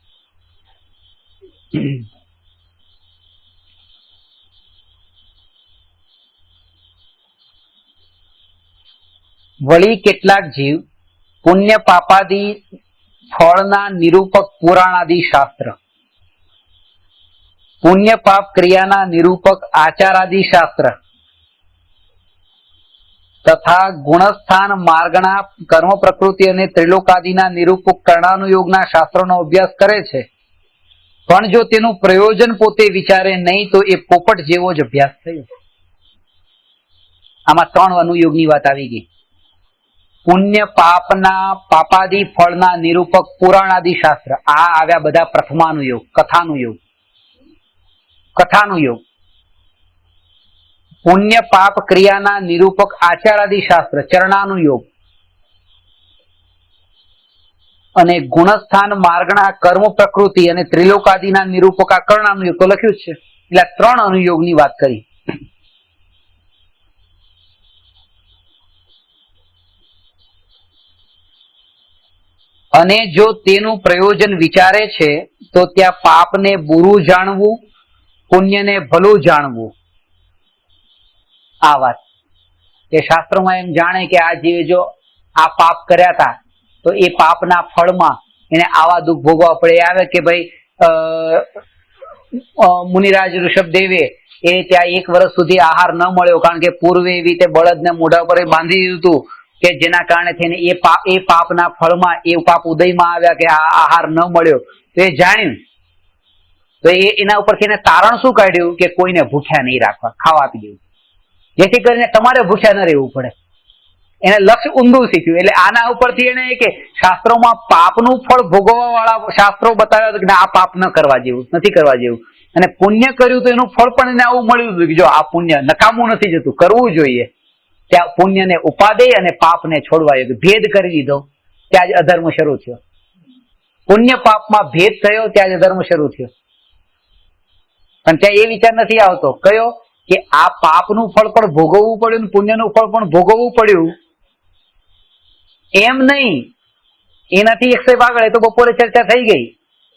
વળી કેટલાક જીવ પુણ્ય પાપાદી ફળના નિરૂપક પુરાણાદિ શાસ્ત્ર, પુણ્ય પાપ ક્રિયાના નિરૂપક આચારાદિ શાસ્ત્ર તથા ગુણસ્થાન માર્ગના કર્મ પ્રકૃતિ અને ત્રિલોકાદિના નિરૂપક કર્ણાનુયોગના શાસ્ત્રોનો અભ્યાસ કરે છે, પણ જો તેનું પ્રયોજન પોતે વિચારે નહીં તો એ પોપટ જેવો જ અભ્યાસ થયો. આમાં 3 અનુયોગની વાત આવી ગઈ. પુણ્ય પાપના પાપાદી ફળના નિરૂપક પુરાણાદિ શાસ્ત્ર, આ આવ્યા બધા પ્રથમાનુયોગ, કથાનુયોગ. પુણ્ય પાપ ક્રિયાના નિરૂપક આચારાદિ શાસ્ત્ર ચરણાનુયોગ, અને ગુણસ્થાન માર્ગના કર્મ પ્રકૃતિ અને ત્રિલોકાદિના નિરૂપક આ કર્ણાનુયોગ તો લખ્યું જ છે. એટલે 3 અનુયોગની વાત કરી. અને જો તેનું પ્રયોજન વિચારે છે તો ત્યાં પાપને બુરું જાણવું, પુણ્યને ભલું જાણવું. આ વાત કે શાસ્ત્રોમાં એમ જાણે કે આ જીવે જો આ પાપ કર્યા હતા તો એ પાપના ફળમાં એને આવા દુઃખ ભોગવવા પડે. આવે કે ભાઈ મુનિરાજ ઋષભદેવે એ ત્યાં 1 વર્ષ સુધી આહાર ન મળ્યો, કારણ કે પૂર્વે એવી રીતે બળદને મોઢા પર બાંધી દીધું હતું કે જેના કારણે થઈને એ પાપના ફળમાં એ પાપ ઉદયમાં આવ્યા કે આ આહાર ન મળ્યો. તો એ જાણ્યું, તો એના ઉપરથી એને તારણ શું કાઢ્યું કે કોઈને ભૂખ્યા નહીં રાખવા, ખાવા આપી દેવું, જેથી કરીને તમારે ભૂખ્યા ન રહેવું પડે. એને લક્ષ્ય ઊંધું શીખ્યું. એટલે આના ઉપરથી એને કે શાસ્ત્રોમાં પાપનું ફળ ભોગવવા વાળા શાસ્ત્રો બતાવ્યા કે આ પાપ ન કરવા જેવું, નથી કરવા જેવું. અને પુણ્ય કર્યું તો એનું ફળ પણ એને આવું મળ્યું હતું કે જો આ પુણ્ય નકામું નથી જતું, કરવું જોઈએ. ત્યાં પુણ્યને ઉપાદેય અને પાપને છોડવા ભેદ કરી દીધો, ત્યાં જ અધર્મ શરૂ થયો. પુણ્ય પાપમાં ભેદ થયો, ત્યાં જ અધર્મ શરૂ થયો. પણ ત્યાં એ વિચાર નથી આવતો કયો કે આ પાપનું ફળ પણ ભોગવવું પડ્યું ને પુણ્યનું ફળ પણ ભોગવવું પડ્યું. એમ નહીં, એનાથી 100 આગળ એ તો બપોરે ચર્ચા થઈ ગઈ.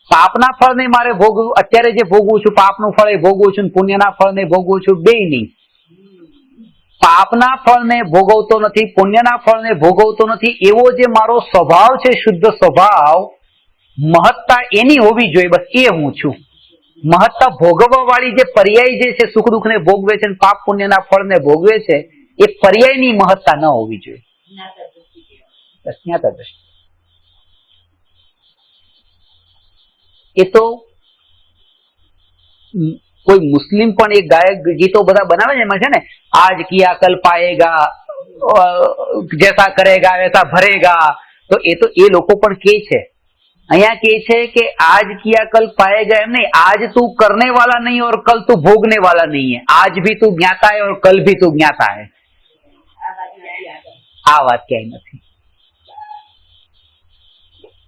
પાપના ફળ ને મારે ભોગવું, અત્યારે જે ભોગવું છું પાપનું ફળ એ ભોગવું છું, પુણ્યના ફળ ને ભોગવું છું, બે નહીં. પાપના ફળને ભોગવતો નથી, પુણ્યના ફળને ભોગવતો નથી, એવો જે મારો સ્વભાવ છે, શુદ્ધ સ્વભાવ, મહત્તા એની હોવી જોઈએ, બસ એ હું છું. મહત્તા ભોગવવા વાળી જે પર્યાય જે છે, સુખ દુઃખ ને ભોગવે છે, પાપ પુણ્યના ફળને ભોગવે છે, એ પર્યાયની મહત્તા ન હોવી જોઈએ. બસ જ્ઞાતા દ્રષ્ટિ. એ તો કોઈ મુસ્લિમ પણ એક ગાયક ગીતો બધા બનાવે છે, એમાં છે ને, આજ કિયા કલ પાએગા, જૈસા કરેગા વૈસા ભરેગા, તો એ લોકો પણ કે છે. અહીંયા કે છે કે आज किया कल पाएगा, एम नहीं, आज तू करने वाला नहीं और कल तू भोगने वाला नहीं है, आज भी तू ज्ञाता है और कल भी तू ज्ञाता है. આ વાત ક્યાંય નથી.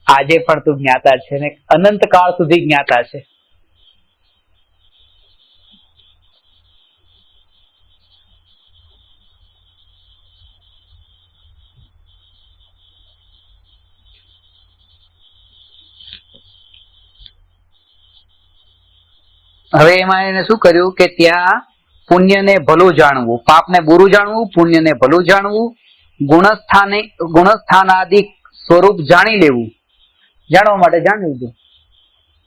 આજે પણ તું જ્ઞાતા છે ને અનંત કાળ સુધી જ્ઞાતા છે. હવે એમાં એને શું કર્યું કે ત્યાં પુણ્યને ભલું જાણવું, પાપને બુરું જાણવું, પુણ્યને ભલું જાણવું, ગુણસ્થાનાદિ સ્વરૂપ જાણી લેવું, જાણવા માટે જાણી લીધું,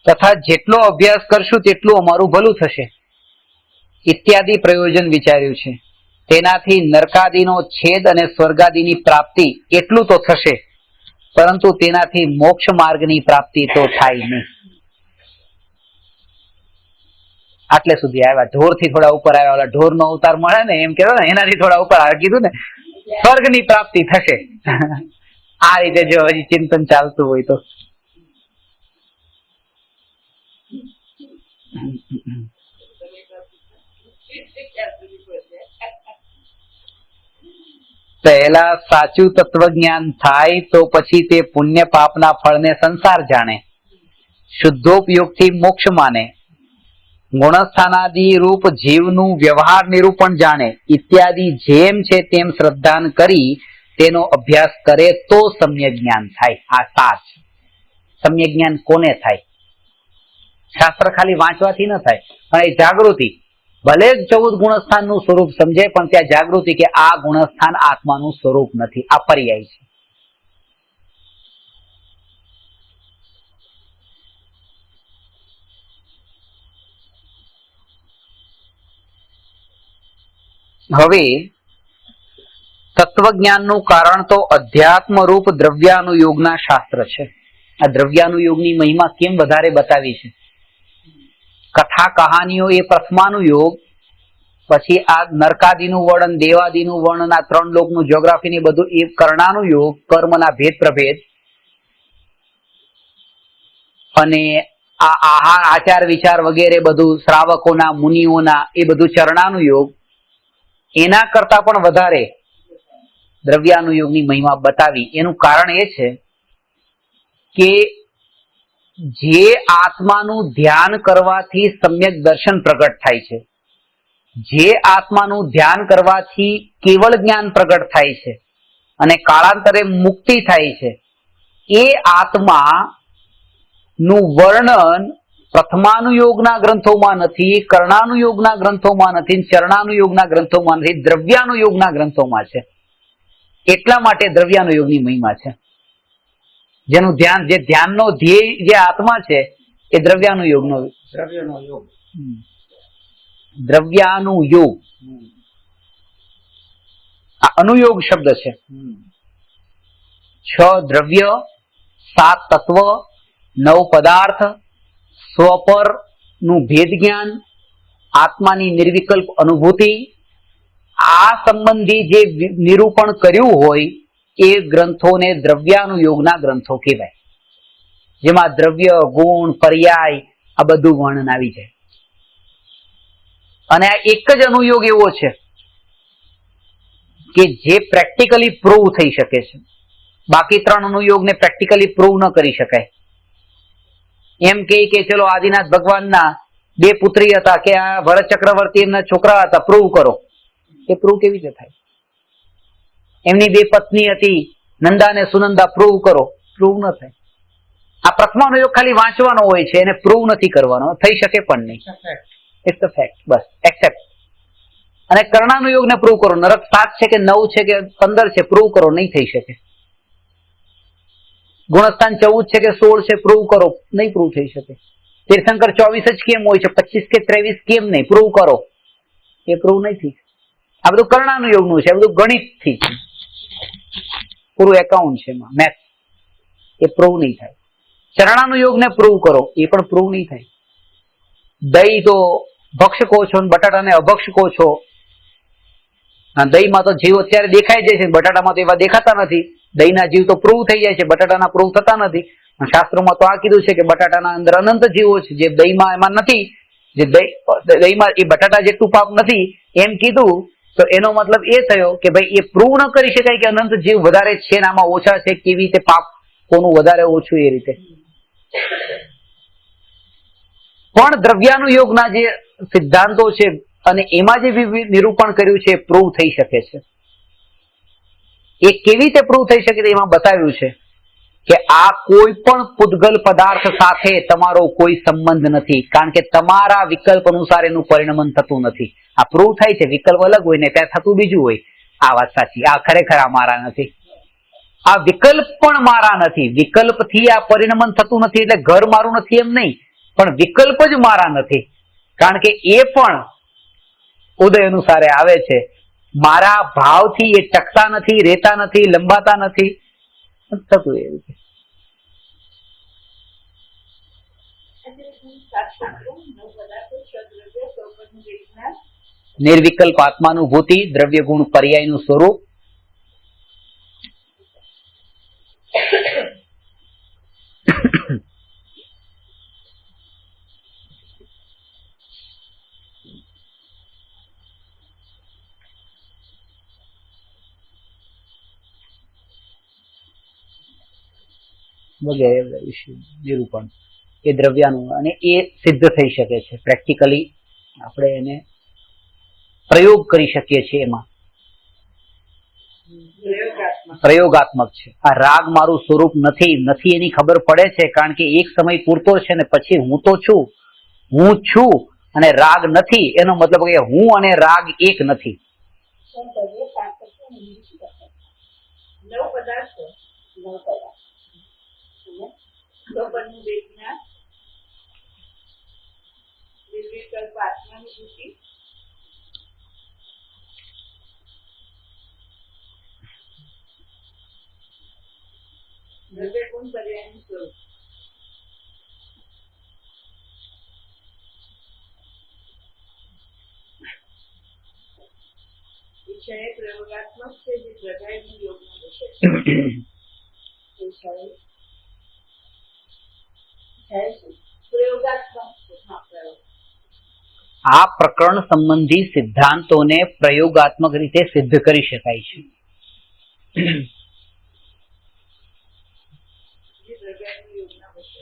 તથા જેટલો અભ્યાસ કરશું તેટલું અમારું ભલું થશે ઇત્યાદિ પ્રયોજન વિચાર્યું છે. તેનાથી નરકાદિનો છેદ અને સ્વર્ગાદિની પ્રાપ્તિ એટલું તો થશે, પરંતુ તેનાથી મોક્ષ માર્ગની પ્રાપ્તિ તો થાય નહીં. આટલે સુધી આવ્યા. ઢોર થી થોડા ઉપર આવ્યા, ઓલા ઢોર નો અવતાર મળે ને એમ કેવાય ને, એનાથી થોડા ઉપર આવ્યા, કીધું ને સ્વર્ગ ની પ્રાપ્તિ થશે. આ રીતે જો હજી ચિંતન ચાલતું હોય તો પહેલા સાચું તત્વજ્ઞાન થાય તો પછી તે પુણ્ય પાપના ફળને સંસાર જાણે, શુદ્ધોપયોગથી મોક્ષ માને, ગુણસ્થાનાદિ રૂપ જીવનું વ્યવહાર નિરૂપણ જાણે ઇત્યાદિ જેમ છે તેમ શ્રદ્ધાન કરી તેનો અભ્યાસ કરે તો સમ્યક જ્ઞાન થાય. આ સાચ સમ્યક જ્ઞાન કોને થાય? શાસ્ત્ર ખાલી વાંચવાથી ન થાય, પણ એ જાગૃતિ. ભલે 14 ગુણસ્થાનનું સ્વરૂપ સમજે, પણ ત્યાં જાગૃતિ કે આ ગુણસ્થાન આત્માનું સ્વરૂપ નથી, આ પર્યાય છે. હવે તત્વજ્ઞાનનું કારણ તો અધ્યાત્મ રૂપ દ્રવ્યાનુયોગના શાસ્ત્ર છે. આ દ્રવ્યાનુયોગની મહિમા કેમ વધારે બતાવી છે? કથા કહાનીઓ એ પ્રથમાનુયોગ, પછી આ નરકાદિનું વર્ણન, દેવાદિનું વર્ણન, આ 3 લોકનું જ્યોગ્રાફી ને બધું એ કર્ણાનુયોગ, કર્મના ભેદ પ્રભેદ, અને આ આહાર આચાર વિચાર વગેરે બધું શ્રાવકોના મુનિઓના એ બધું ચરણાનુયોગ. એના કરતા પણ વધારે દ્રવ્યાનુયોગની મહિમા બતાવી. એનું કારણ એ છે કે જે આત્માનું ધ્યાન કરવાથી સમ્યક દર્શન પ્રગટ થાય છે, જે આત્માનું ધ્યાન કરવાથી કેવળ જ્ઞાન પ્રગટ થાય છે અને કાળાંતરે મુક્તિ થાય છે, એ આત્મા નું વર્ણન પ્રથમાનુયોગના ગ્રંથોમાં નથી, કર્ણાનુયોગના ગ્રંથોમાં નથી, ચરણાનુયોગના ગ્રંથોમાં નથી, દ્રવ્યાનુયોગના ગ્રંથોમાં છે. એટલા માટે દ્રવ્યાનુયોગની મહિમા છે. જેનું ધ્યાન, જે ધ્યાનનો ધ્યેય જે આત્મા છે એ દ્રવ્યાનુયોગનો દ્રવ્યાનુયોગ. આ અનુયોગ શબ્દ છે. 6 દ્રવ્ય, 7 તત્વ, 9 પદાર્થ, સ્વપર નું ભેદ જ્ઞાન, આત્માની નિર્વિકલ્પ અનુભૂતિ, આ સંબંધી જે નિરૂપણ કર્યું હોય એ ગ્રંથોને દ્રવ્યાનુયોગના ગ્રંથો કહેવાય, જેમાં દ્રવ્ય, ગુણ, પર્યાય આ બધું વર્ણન આવી જાય. અને આ એક જ અનુયોગ એવો છે કે જે પ્રેક્ટિકલી પ્રૂવ થઈ શકે છે. બાકી 3 અનુયોગને પ્રેક્ટિકલી પ્રૂવ ન કરી શકાય. એમ કે ચલો આદિનાથ ભગવાનના 2 પુત્રી હતા, કે આ ભરત ચક્રવર્તી એમના છોકરા હતા, પ્રૂવ કરો. એ પ્રૂવ કેવી રીતે થાય? એમની 2 પત્ની હતી, નંદા અને સુનંદા, પ્રૂવ કરો. પ્રૂવ ન થાય. આ પ્રથમાનુયોગ ખાલી વાંચવાનો હોય છે, એને પ્રૂવ નથી કરવાનો, થઈ શકે પણ નહીં. ઇટ્સ ધ ફેક્ટ, બસ એક્સેપ્ટ. અને કર્ણાનુયોગને પ્રૂવ કરો. નરક 7 છે કે 9 છે કે 15 છે, પ્રૂવ કરો. નહીં થઈ શકે. ગુણસ્થાન 14 છે કે 16 છે, પ્રૂવ કરો. નહીં પ્રૂવ થઈ શકે. તીર્થંકર 24 જ કેમ હોય છે, 25 કે 23 કેમ નહીં? પ્રૂવ કરો. એ પ્રૂવ નહીં થઈ. આ બધું કર્ણાનુયોગનું છે, આ બધું ગણિતથી છે, પૂરું એકાઉન્ટ છે એમાં, મેથ્સ. એ પ્રૂવ નહીં થાય. ચરણાનુયોગને પ્રૂવ કરો, એ પણ પ્રૂવ નહીં થાય. દહીં તો ભક્ષ કહો છો, બટાટાને અભક્ષ કહો છો. દહીંમાં તો જીવ અત્યારે દેખાઈ જાય છે, બટાટામાં તો એવા દેખાતા નથી. દહીંના જીવ તો પ્રૂવ થઈ જાય છે, બટાટાના પ્રૂવ થતા નથી. શાસ્ત્રોમાં તો આ કીધું છે કે બટાટાના અંદર અનંત જીવો છે, જે દહીંમાં એમાં નથી. જે દહીંમાં એ બટાટા જેટલું પાપ નથી એમ કીધું, તો એનો મતલબ એ થયો કે ભાઈ એ પ્રૂવ ન કરી શકાય કે અનંત જીવ વધારે છે ને આમાં ઓછા છે. કેવી રીતે પાપ કોનું વધારે ઓછું એ રીતે. પણ દ્રવ્યાનુયોગના જે સિદ્ધાંતો છે અને એમાં જે નિરૂપણ કર્યું છે એ પ્રૂવ થઈ શકે છે. એ કેવી રીતે પ્રૂવ થઈ શકે છે એમાં બતાવ્યું છે કે આ કોઈ પણ પૂતગલ પદાર્થ સાથે તમારો કોઈ સંબંધ નથી, કારણ કે તમારા વિકલ્પ અનુસાર એનું પરિણમન થતું નથી. આ પ્રૂવ થાય છે. વિકલ્પ અલગ હોય ને ત્યાં થતું બીજું હોય. આ વાત સાચી. આ ખરેખર આ મારા નથી. આ વિકલ્પ પણ મારા નથી. વિકલ્પથી આ પરિણમન થતું નથી એટલે ઘર મારું નથી એમ નહીં, પણ વિકલ્પ જ મારા નથી, કારણ કે એ પણ ઉદય અનુસારે આવે છે. મારા ભાવથી એ ટકતા નથી, રહેતા નથી, લંબાતા નથી, થતું એ રીતે. નિર્વિકલ્પ આત્માનુભૂતિ, દ્રવ્ય ગુણ પર્યાયનું સ્વરૂપ, વગેરે વિશે નિરૂપણ એ દ્રવ્યાનું, અને એ સિદ્ધ થઈ શકે છે પ્રેક્ટિકલી. આપણે એને પ્રયોગ કરી શકીએ છીએ. એમાં પ્રયોગાત્મક છે. આ રાગ મારું સ્વરૂપ નથી એની ખબર પડે છે, કારણ કે એક સમય પૂરતો છે ને પછી હું તો છું, હું છું અને રાગ નથી. એનો મતલબ કે હું અને રાગ એક નથી. પ્રયોગાત્મક છે, જે પ્રગાયનું યોગનો વિષય આ પ્રકરણ સંબંધી સિદ્ધાંતોને પ્રયોગાત્મક રીતે સિદ્ધ કરી શકાય છે.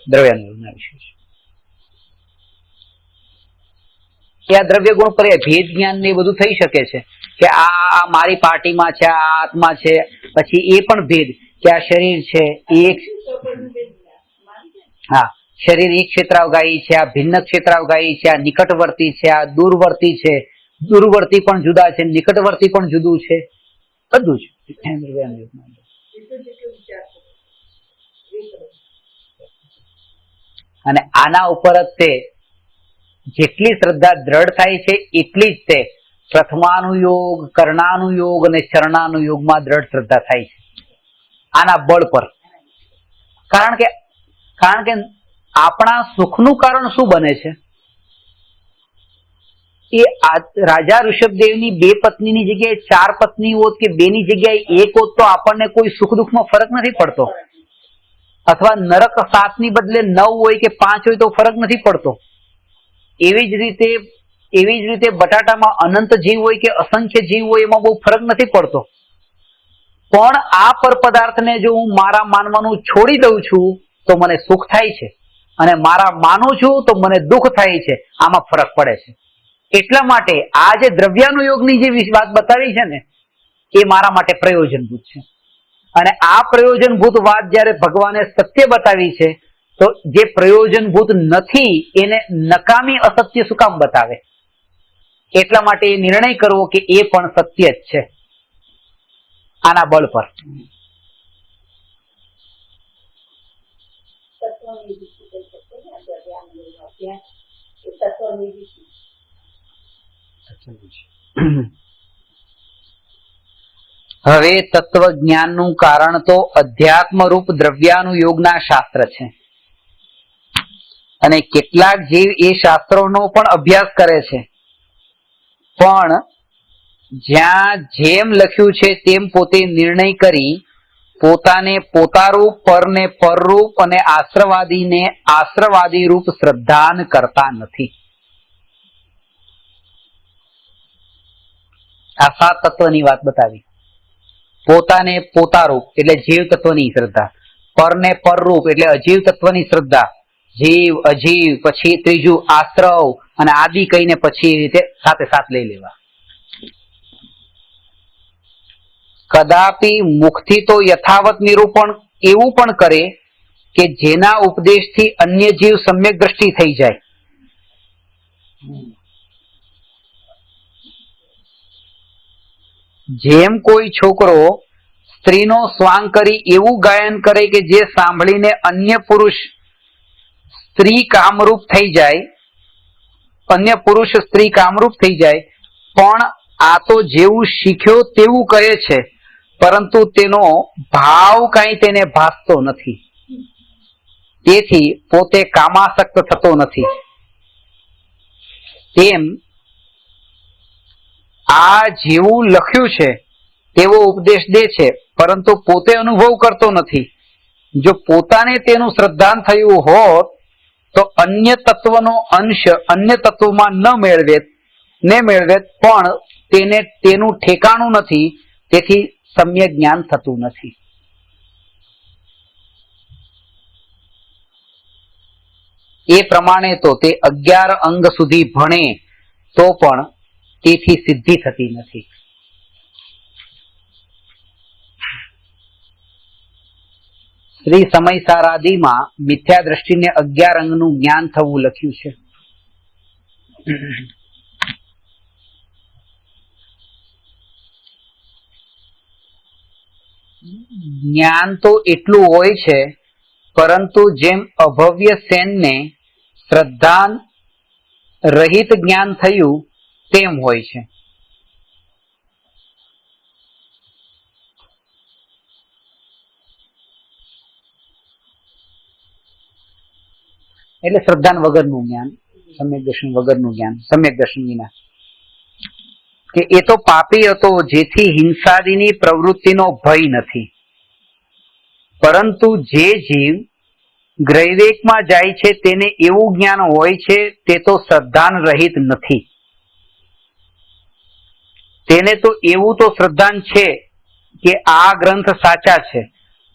દ્રવ્યાનુયોગના વિશે છે. આ દ્રવ્ય ગુણ પર્યાય ભેદ જ્ઞાન ને બધું થઈ શકે છે કે આ મારી પાર્ટીમાં છે, આ આત્મા છે, પછી એ પણ ભેદ કે આ શરીર છે, એક હા શરીર એક ક્ષેત્રાવગાહી છે, આ ભિન્ન ક્ષેત્રાવગાહી છે, આ નિકટવર્તી છે, આ દૂરવર્તી છે, દૂરવર્તી પણ જુદા છે, નિકટવર્તી પણ જુદું છે, બધું જ. અને આના ઉપર જ તે જેટલી શ્રદ્ધા દ્રઢ થાય છે એટલી જ તે પ્રથમાનુયોગ, કર્ણાનુયોગ અને ચરણાનુયોગમાં દ્રઢ શ્રદ્ધા થાય છે આના બળ પર. કારણ કે આપણા સુખનું કારણ શું બને છે? એ રાજા ઋષભદેવની 2 પત્નીની જગ્યાએ 4 પત્ની હોત કે 2 ની જગ્યાએ 1 હોત તો આપણને કોઈ સુખ દુઃખમાં ફરક નથી પડતો. અથવા નરક 7 ની બદલે 9 હોય કે 5 હોય તો ફરક નથી પડતો. એવી જ રીતે બટાટામાં અનંત જીવ હોય કે અસંખ્ય જીવ હોય એમાં બહુ ફરક નથી પડતો. પણ આ પર પદાર્થને જો હું મારા માનવાનું છોડી દઉં છું તો મને સુખ થાય છે, અને મારા માનું છું તો મને દુઃખ થાય છે. આમાં ફરક પડે છે. એટલા માટે આ જે દ્રવ્યાનુયોગની જે વાત બતાવી છે ને એ મારા માટે પ્રયોજનભૂત છે. અને આ પ્રયોજનભૂત વાત જયારે ભગવાને સત્ય બતાવી છે તો જે પ્રયોજનભૂત નથી એને નકામી અસત્ય શું કામ બતાવે? એટલા માટે એ નિર્ણય કરવો કે એ પણ સત્ય જ છે આના બળ પર. હવે તત્વજ્ઞાનનું કારણ તો અધ્યાત્મરૂપ દ્રવ્યાનુયોગના શાસ્ત્ર છે, અને કેટલાક જીવ એ શાસ્ત્રોનો પણ અભ્યાસ કરે છે, પણ જ્યાં જેમ લખ્યું છે તેમ પોતે નિર્ણય કરી પોતાને પોતારૂપ, પરને પરરૂપ અને આશ્રવાદીને આશ્રવાદી રૂપ શ્રદ્ધાન કરતા નથી. આ 7 તત્વની વાત બતાવી. પોતાને પોતારૂપ એટલે જીવ તત્વની શ્રદ્ધા, પરને પરરૂપ એટલે અજીવ તત્વની શ્રદ્ધા, જીવ, અજીવ, પછી ત્રીજું આશ્રવ અને આદિ કહીને પછી એ રીતે સાથે સાથ લઈ લેવા. કદાપી મુખથી તો યથાવત નિરૂપણ એવું પણ કરે કે જેના ઉપદેશથી અન્ય જીવ સમ્યક દ્રષ્ટિ થઈ જાય. જેમ કોઈ છોકરો સ્ત્રીનો સ્વાંગ કરી એવું ગાયન કરે કે જે સાંભળીને અન્ય પુરુષ સ્ત્રી કામરૂપ થઈ જાય, અન્ય પુરુષ સ્ત્રી કામરૂપ થઈ જાય, પણ આ તો જેવું શીખ્યો તેવું કહે છે, પરંતુ તેનો ભાવ કાંઈ તેને ભાસતો નથી, તેથી પોતે કામાસક્ત થતો નથી. તેમ આ જેવું લખ્યું છે તેવો ઉપદેશ દે છે, પરંતુ પોતે અનુભવ કરતો નથી. જો પોતાને તેનું શ્રદ્ધાન થયું હોત તો અન્ય તત્વનો અંશ અન્ય તત્વમાં ન મેળવેત, પણ તેને તેનું ઠેકાણું નથી, તેથી સમ્યક જ્ઞાન થતું નથી. એ પ્રમાણે તો તે 11 અંગ સુધી ભણે તો પણ તેથી સિદ્ધિ થતી નથી. શ્રી સમયસારાદિમાં મિથ્યા દ્રષ્ટિને 11 અંગનું જ્ઞાન થવું લખ્યું છે. જ્ઞાન તો એટલું હોય છે, પરંતુ જેમ અભવ્ય સેનને શ્રદ્ધાન રહિત જ્ઞાન થયું તેમ હોય છે. એટલે શ્રદ્ધાન વગરનું જ્ઞાન, સમ્યક દર્શન વગરનું જ્ઞાન, સમ્યક દર્શન વિના. કે એ તો પાપી હતો જેથી હિંસાદિની પ્રવૃત્તિનો ભય નથી, પરંતુ જે જીવ ગ્રૈવેકમાં જાય છે તેને એવું જ્ઞાન હોય છે તે તો શ્રદ્ધાન રહિત નથી. તેને તો એવું તો શ્રદ્ધાન છે કે આ ગ્રંથ સાચા છે,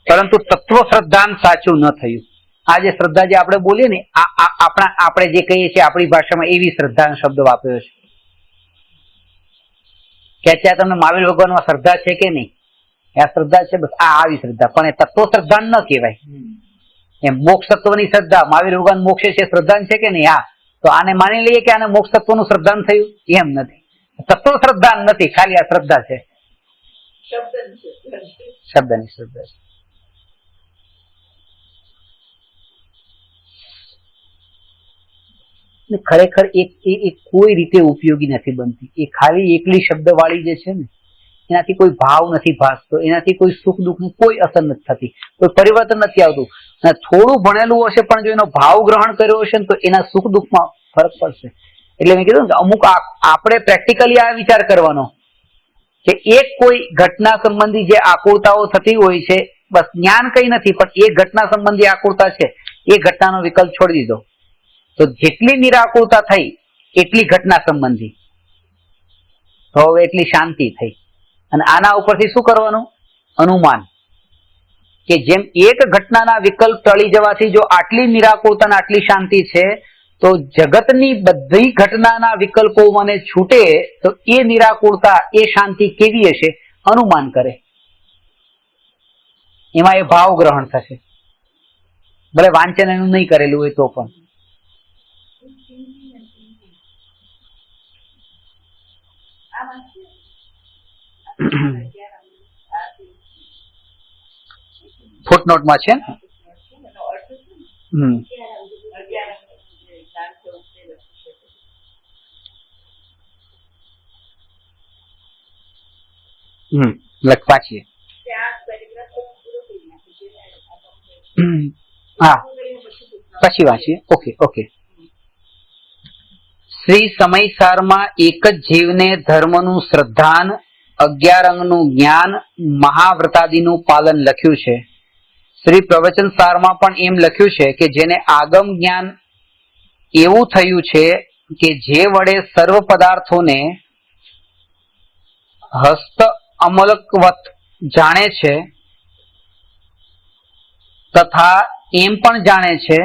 પરંતુ તત્વ શ્રદ્ધાન સાચું ન થયું. આ જે શ્રદ્ધા જે આપણે બોલીએ ને, આપણે જે કહીએ છીએ આપણી ભાષામાં એવી શ્રદ્ધા શબ્દ વાપર્યો છે કે અત્યારે તમને મહાવીર ભગવાનમાં શ્રદ્ધા છે કે નહીં? આ શ્રદ્ધા છે, બસ આ આવી શ્રદ્ધા, પણ એ તત્વ શ્રદ્ધાન ન કહેવાય. એમ મોક્ષ તત્વની શ્રદ્ધા, મહાવીર ભગવાન મોક્ષે છે શ્રદ્ધાન છે કે નહીં? હા, તો આને માની લઈએ કે આને મોક્ષ તત્વનું શ્રદ્ધાન થયું? એમ નથી, તત્વ શ્રદ્ધાન નથી, ખાલી આ શ્રદ્ધા છે, શબ્દની શ્રદ્ધા છે. ખરેખર એ કોઈ રીતે ઉપયોગી નથી બનતી. એ ખાલી એકલી શબ્દવાળી જે છે ને, એનાથી કોઈ ભાવ નથી ભાસતો, એનાથી કોઈ સુખ દુઃખની કોઈ અસર નથી થતી, કોઈ પરિવર્તન નથી આવતું. અને થોડું ભણેલું હશે પણ જો એનો ભાવ ગ્રહણ કર્યો હશે ને તો એના સુખ દુઃખમાં ફરક પડશે. એટલે મેં કીધું ને અમુક આપણે પ્રેક્ટિકલી આ વિચાર કરવાનો કે એક કોઈ ઘટના સંબંધી જે આકુરતાઓ થતી હોય છે, બસ જ્ઞાન કઈ નથી, પણ એ ઘટના સંબંધી આકુરતા છે, એ ઘટનાનો વિકલ્પ છોડી દીધો તો જેટલી નિરાકુરતા થઈ એટલી ઘટના સંબંધી, તો હવે એટલી શાંતિ થઈ. અને આના ઉપરથી શું કરવાનું? અનુમાન, કે જેમ એક ઘટનાના વિકલ્પ ટળી જવાથી જો આટલી નિરાકુરતા અને આટલી શાંતિ છે, તો જગતની બધી ઘટનાના વિકલ્પો મને છૂટે તો એ નિરાકુરતા, એ શાંતિ કેવી હશે? અનુમાન કરે, એમાં એ ભાવ ગ્રહણ થશે, ભલે વાંચન એનું નહીં કરેલું હોય તો પણ. ફૂટનોટમાં છે. વાંચીએ. ત્યાં પેરેગ્રાફ પૂરો કરી નાખી છે. હા, પછી વાંચીએ. Okay okay. શ્રી સમયસારમાં એક જ જીવને ધર્મનું શ્રદ્ધાન, 11 અંગનું જ્ઞાન, મહાવ્રતાદિનું પાલન લખ્યું છે. શ્રી પ્રવચન સારમાં પણ એમ લખ્યું છે કે જેને આગમ જ્ઞાન એવું થયું છે કે જે વડે સર્વ પદાર્થોને હસ્ત અમલકવત જાણે છે, તથા એમ પણ જાણે છે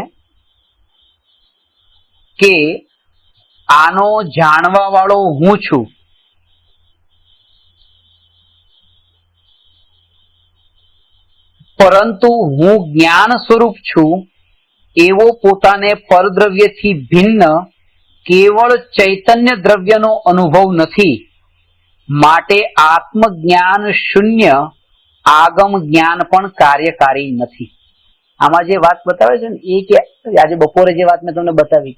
કે આનો જાણવા વાળો હું છું. પરંતુ હું જ્ઞાન સ્વરૂપ છું એવો પોતાને પરદ્રવ્યથી ભિન્ન કેવળ ચૈતન્ય દ્રવ્યનો અનુભવ નથી. માટે આત્મજ્ઞાન શૂન્ય આગમ જ્ઞાન પણ કાર્યકારી નથી. આમાં જે વાત બતાવે છે ને એ કે આજે બપોરે જે વાત મેં તમને બતાવી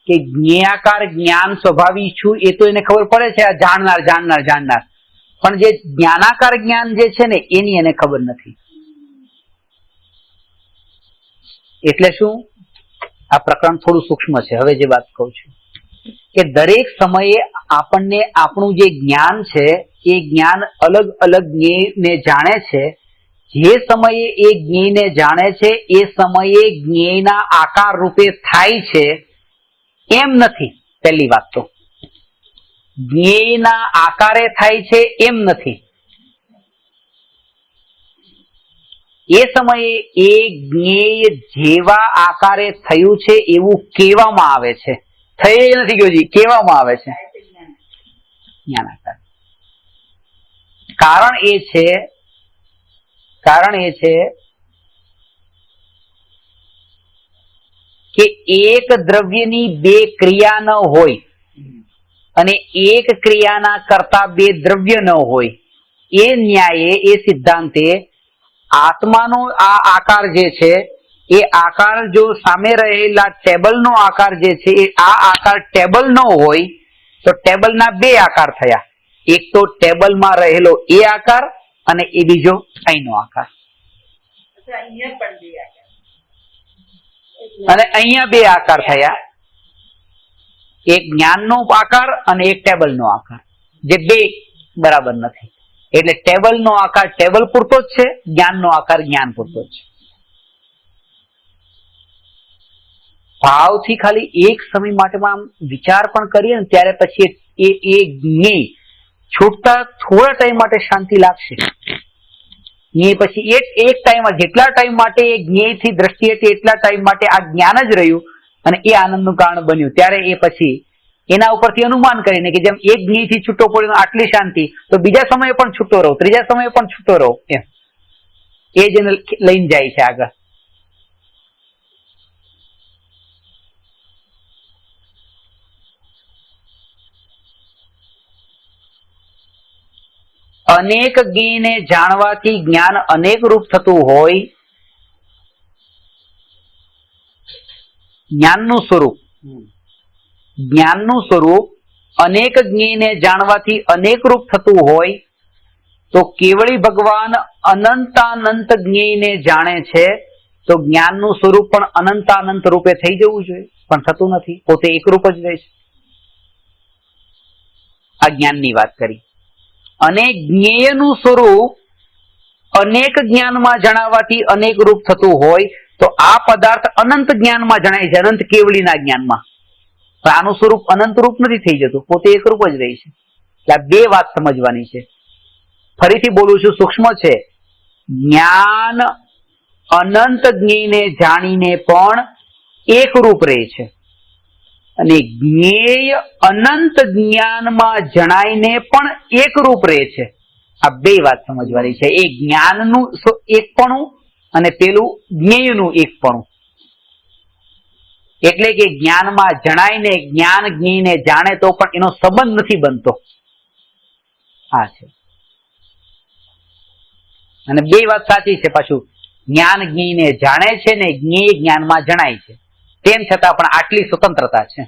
કે જ્ઞેયાકાર જ્ઞાન સ્વભાવી છું એ તો એને ખબર પડે છે, આ જાણનાર જાણનાર જાણનાર, પણ જે જ્ઞાનાકાર જ્ઞાન જે છે ને એની એને ખબર નથી. એટલે શું, આ પ્રકરણ થોડું સૂક્ષ્મ છે. હવે જે વાત કહું છું કે દરેક સમયે આપણને આપણું જે જ્ઞાન છે એ જ્ઞાન અલગ અલગ જ્ઞેયને જાણે છે. જે સમયે એ જ્ઞેયને જાણે છે એ સમયે જ્ઞેયના આકાર રૂપે થાય છે એમ નથી. પહેલી વાત તો જ્ઞેયના આકારે થાય છે એમ નથી. એ સમયે એ જ્ઞેય જેવા આકારે થયું છે એવું કહેવામાં આવે છે. થઈ નથી ગયું, કહેવામાં આવે છે જ્ઞાનાકાર. કારણ એ છે કે એક દ્રવ્યની બે ક્રિયા ન હોય અને એક ક્રિયાના કરતા બે દ્રવ્ય ન હોય. એ ન્યાયે, એ સિદ્ધાંતે આત્માનો આ આકાર જે છે એ આકાર જો સામે રહેલા ટેબલનો આકાર જે છે એ આ આકાર ટેબલ નો હોય તો ટેબલના બે આકાર થયા. એક તો ટેબલમાં રહેલો એ આકાર અને એ બીજો અહીંનો આકાર. અને અહીંયા બે આકાર થયા, એક જ્ઞાનનો આકાર અને એક ટેબલનો આકાર, જે બે બરાબર નથી. એટલે ટેબલનો આકાર ટેબલ પૂરતો જ છે, જ્ઞાનનો આકાર જ્ઞાન પૂરતો જ છે. ભાવથી ખાલી એક સમય માટે આમ વિચાર પણ કરીએ ને ત્યારે પછી એ જ્ઞેય છૂટતા થોડા ટાઈમ માટે શાંતિ લાગશે. એ પછી એક ટાઈમ, જેટલા ટાઈમ માટે એ જ્ઞેયથી દ્રષ્ટિ હતી એટલા ટાઈમ માટે આ જ્ઞાન જ રહ્યું અને એ આનંદનું કારણ બન્યું. ત્યારે એ પછી એના ઉપરથી અનુમાન કરીને કે જેમ એક જ્ઞેયથી છૂટો પડ્યો આટલી શાંતિ, તો બીજા સમયે પણ છૂટો રહો, ત્રીજા સમયે પણ છૂટો રહો, એમ એ જ લઈને જાય છે આગળ. અનેક જ્ઞેયને જાણવાથી જ્ઞાન અનેક રૂપ થતું હોય. જ્ઞાનનું સ્વરૂપ અનેક જ્ઞેયને જાણવાથી અનેક રૂપ થતું હોય તો કેવળી ભગવાન અનંતાનંત જ્ઞેયને જાણે છે તો જ્ઞાનનું સ્વરૂપ પણ અનંતાનંત રૂપે થઈ જવું જોઈએ, પણ થતું નથી. પોતે એક રૂપ જ રહે છે. આ જ્ઞાનની વાત કરી. અને જ્ઞેયનું સ્વરૂપ અનેક જ્ઞાનમાં જણાવવાથી અનેક રૂપ થતું હોય તો આ પદાર્થ અનંત જ્ઞાનમાં જણાય છે, અનંત કેવળીના જ્ઞાનમાં. પણ આનું સ્વરૂપ અનંત રૂપ નથી થઈ જતું, પોતે એક રૂપ જ રહી છે. એટલે આ બે વાત સમજવાની છે. ફરીથી બોલું છું, સૂક્ષ્મ છે. જ્ઞાન અનંત જ્ઞેયને જાણીને પણ એક રૂપ રહે છે અને જ્ઞેય અનંત જ્ઞાનમાં જણાઈને પણ એક રૂપ રહે છે. આ બે વાત સમજવાની છે. એ જ્ઞાનનું એકપણું અને પેલું જ્ઞેયનું એકપણું. એટલે કે જ્ઞાનમાં જણાઈને જ્ઞાન જ્ઞેયને જાણે તો પણ એનો સંબંધ નથી બનતો. આ છે. અને બે વાત સાચી છે. પાછું જ્ઞાન જ્ઞેયને જાણે છે ને જ્ઞેય જ્ઞાનમાં જણાય છે, તેમ છતાં પણ આટલી સ્વતંત્રતા છે.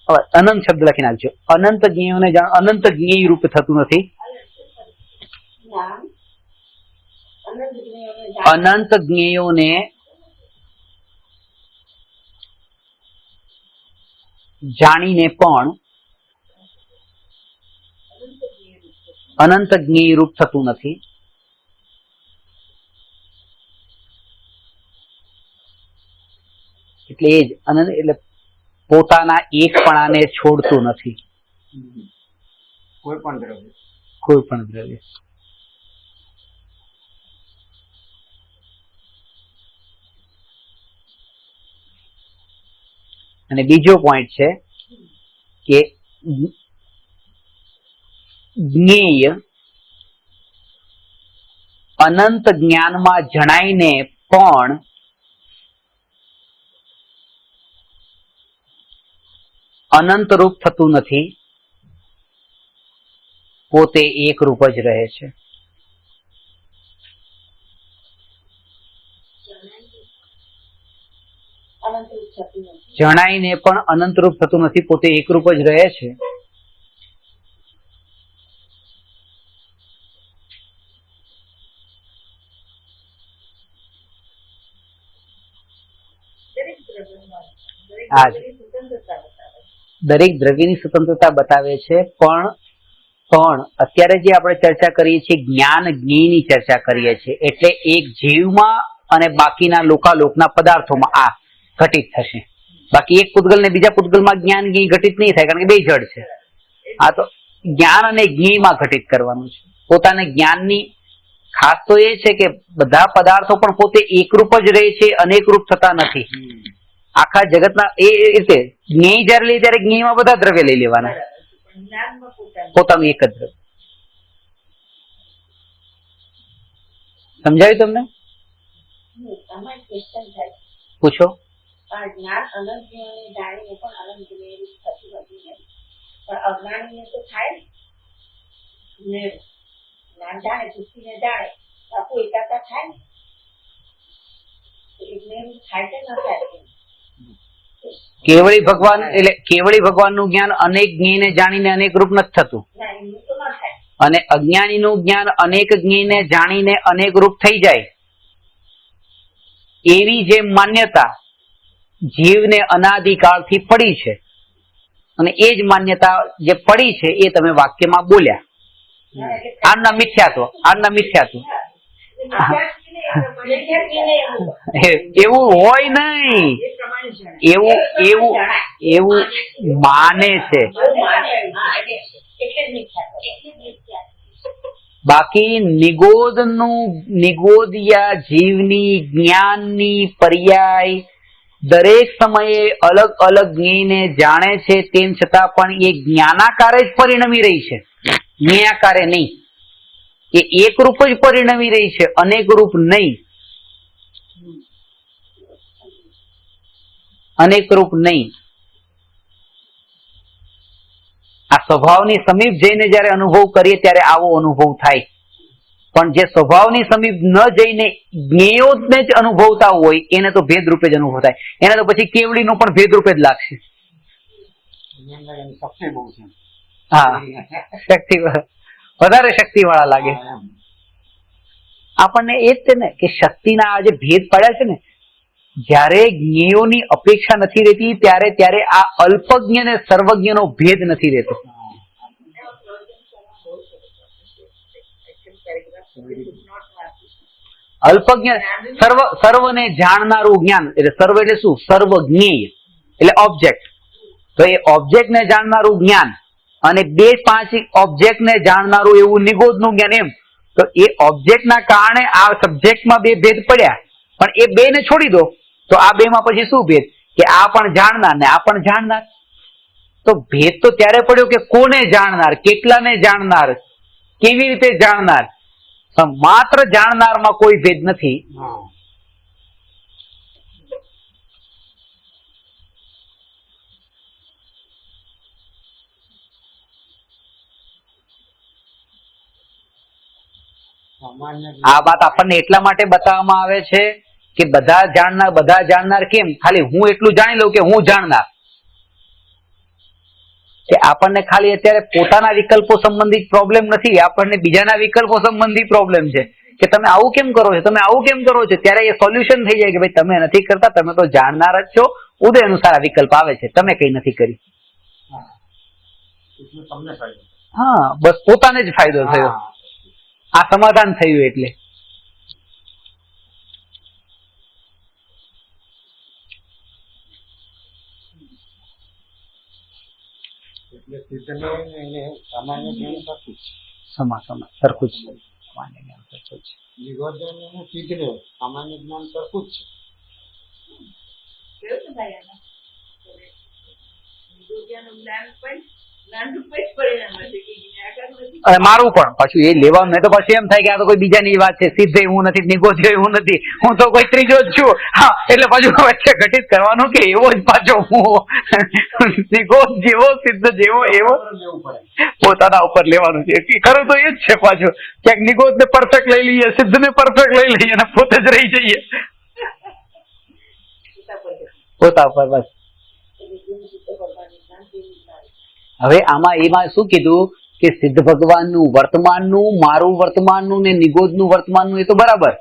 હવે અનંત શબ્દ લખી નાખજો. અનંત જ્ઞેયોને જાણ. અનંત જ્ઞેય રૂપ થતું નથી. અનંત જ્ઞેયોને જાણીને પણ અનંત જ્ઞેય રૂપ થતું નથી. એટલે એ જ અનંત એટલે પોતાના એકપણાને છોડતું નથી કોઈ પણ દ્રવ્ય. અને બીજો પોઈન્ટ છે કે જ્ઞેય અનંત જ્ઞાનમાં જણાઈને પણ અનંત રૂપ થતું નથી, પોતે એક રૂપ જ રહે છે. જણાઈને પણ અનંત રૂપ થતું નથી, પોતે એક રૂપ જ રહે છે. દરેક દ્રવ્યની સ્વતંત્રતા બતાવે છે. પણ અત્યારે જે આપણે ચર્ચા કરીએ છીએ જ્ઞાન જ્ઞેયની ચર્ચા કરીએ છીએ, એટલે એક જીવમાં અને બાકીના લોકાલોકના પદાર્થોમાં આ ઘટિત થશે. બાકી એક પૂતગલ ને બીજા પૂતગલમાં જ્ઞાન જ્ઞેય ઘટિત નહીં થાય, કારણ કે બે જડ છે. આ તો જ્ઞાન અને જ્ઞેયમાં ઘટિત કરવાનું છે. પોતાને જ્ઞાનની ખાસ તો એ છે કે બધા પદાર્થો પણ પોતે એકરૂપ જ રહે છે, અનેક રૂપ થતા નથી. આખા જગતના એ રીતે જ્ઞેય જયારે લે ત્યારે જ્ઞેયમાં બધા દ્રવ્ય લઈ લેવાના, પોતાનું એક જ દ્રવ્ય. સમજાયું તમને? પૂછો. જ્ઞાન અનંત જાણીને પણ અનંત થતું નથી ને, પણ અજ્ઞાનીને તો થાય ને. જ્ઞાન જાણે ચૂકીને જાણે આખું એકાકાર થાય ને, એટલે થાય કે ન થાય. કેવળી ભગવાન એટલે કેવળી ભગવાનનું જ્ઞાન અનેક જ્ઞેયને જાણીને અનેક રૂપ નથી થતું, અને અજ્ઞાનીનું જ્ઞાન અનેક જ્ઞેયને જાણીને અનેક રૂપ થઈ જાય. એવી જે માન્યતા જીવને અનાદિકાળથી પડી છે, અને એ જ માન્યતા જે પડી છે એ તમે વાક્યમાં બોલ્યા. આના મિથ્યાત્વ, આના મિથ્યાત્વ. એવું હોય નહીં, એવું માને છે. બાકી નિગોદિયા જીવની જ્ઞાનની પર્યાય દરેક સમયે અલગ અલગ જ્ઞેયને જાણે છે, તેમ છતાં પણ એ જ્ઞાનાકારે જ પરિણમી રહી છે, જ્ઞેયાકારે નહીં. એ એક રૂપ જ પરિણમી રહી છે, અનેક રૂપ નહીં, અનેક રૂપ નહીં. આ સ્વભાવની સમીપ જઈને જયારે અનુભવ કરીએ ત્યારે આવો અનુભવ થાય. પણ જે સ્વભાવની સમીપ ન જઈને જ્ઞેયોને જ અનુભવતા હોય એને તો ભેદ રૂપે જ અનુભવ થાય. એને તો પછી કેવડીનો પણ ભેદ રૂપે જ લાગશે. હા, શક્તિ વધારે શક્તિ વાળા લાગે. આપણને એ જ છે ને કે શક્તિના આ જે ભેદ પાડ્યા છે ને, જ્યારે જ્ઞેયોની અપેક્ષા નથી રહેતી ત્યારે આ અલ્પજ્ઞ ને સર્વજ્ઞનો ભેદ નથી રહેતો. અલ્પજ્ઞ સર્વને જાણનારું જ્ઞાન, એટલે સર્વ એટલે શું? સર્વજ્ઞેય એટલે ઓબ્જેક્ટ. તો એ ઓબ્જેક્ટ ને જાણનારું જ્ઞાન અને 2-5 ઓબ્જેક્ટ ને જાણનારું એવું નિગોદનું જ્ઞાન. એમ તો એ ઓબ્જેક્ટ ના કારણે આ સબ્જેક્ટમાં બે ભેદ પડ્યા, પણ એ બે ને છોડી દો તો આ બે માં પછી શું ભેદ? કે આ પણ જાણનાર ને આ પણ જાણનાર. તો ભેદ તો ત્યારે પડ્યો કે કોને જાણનાર, કેટલાને જાણનાર, કેવી રીતે જાણનાર. માત્ર જાણનારમાં કોઈ ભેદ નથી. આ વાત આપણને એટલા માટે બતાવવામાં આવે છે કે બધા જાણનાર કેમ? ખાલી હું એટલું જાણી લઉં કે હું જાણનાર. કે આપણને ખાલી અત્યારે પોતાના વિકલ્પો સંબંધિત પ્રોબ્લેમ નથી, આપણને બીજાના વિકલ્પો સંબંધી પ્રોબ્લેમ છે કે તમે આવું કેમ કરો છો, તમે આવું કેમ કરો છો. ત્યારે એ સોલ્યુશન થઈ જાય કે ભાઈ તમે નથી કરતા, તમે તો જાણનાર જ છો, ઉદય અનુસાર આ વિકલ્પ આવે છે, તમે કઈ નથી કરી. હા, બસ પોતાને જ ફાયદો થયો, આ સમાધાન થયું. સામાન્ય જ્ઞાન સરખું જ સરખું જ છે. નિરોધન સિદ્ધને સામાન્ય જ્ઞાન સરખું જ છે. કેવું છે ભાઈ આમાં? નિરોધ્યાનું જ્ઞાન પણ જ્ઞાનરૂપ જ પરિણામ હશે કે જ્ઞાનકાર નથી. અને મારું પણ પાછું એ લેવાનું નહીં તો પછી એમ થાય કે આ તો કોઈ બીજાની વાત છે, સિદ્ધ હું નથી, નિગોધ્ય હું નથી, હું તો કોઈ ત્રીજો જ છું. હા, એટલે પાછું વચ્ચે ઘટિત કરવાનું કે એવો જ પાછો હું નિગોધ જેવો, સિદ્ધ જેવો એવો પોતાના ઉપર લેવાનું છે. ખરું તો એ જ છે. પાછું ક્યાંક નિગોધ ને પરફેક્ટ લઈ લઈએ, સિદ્ધ ને પરફેક્ટ લઈ લઈએ અને પોતે જ રહી જઈએ પોતા ઉપર. બસ હવે એમાં શું કીધું કે સિદ્ધ ભગવાનનું વર્તમાનનું, મારું વર્તમાનનું ને નિગોધનું વર્તમાનનું, એ તો બરાબર,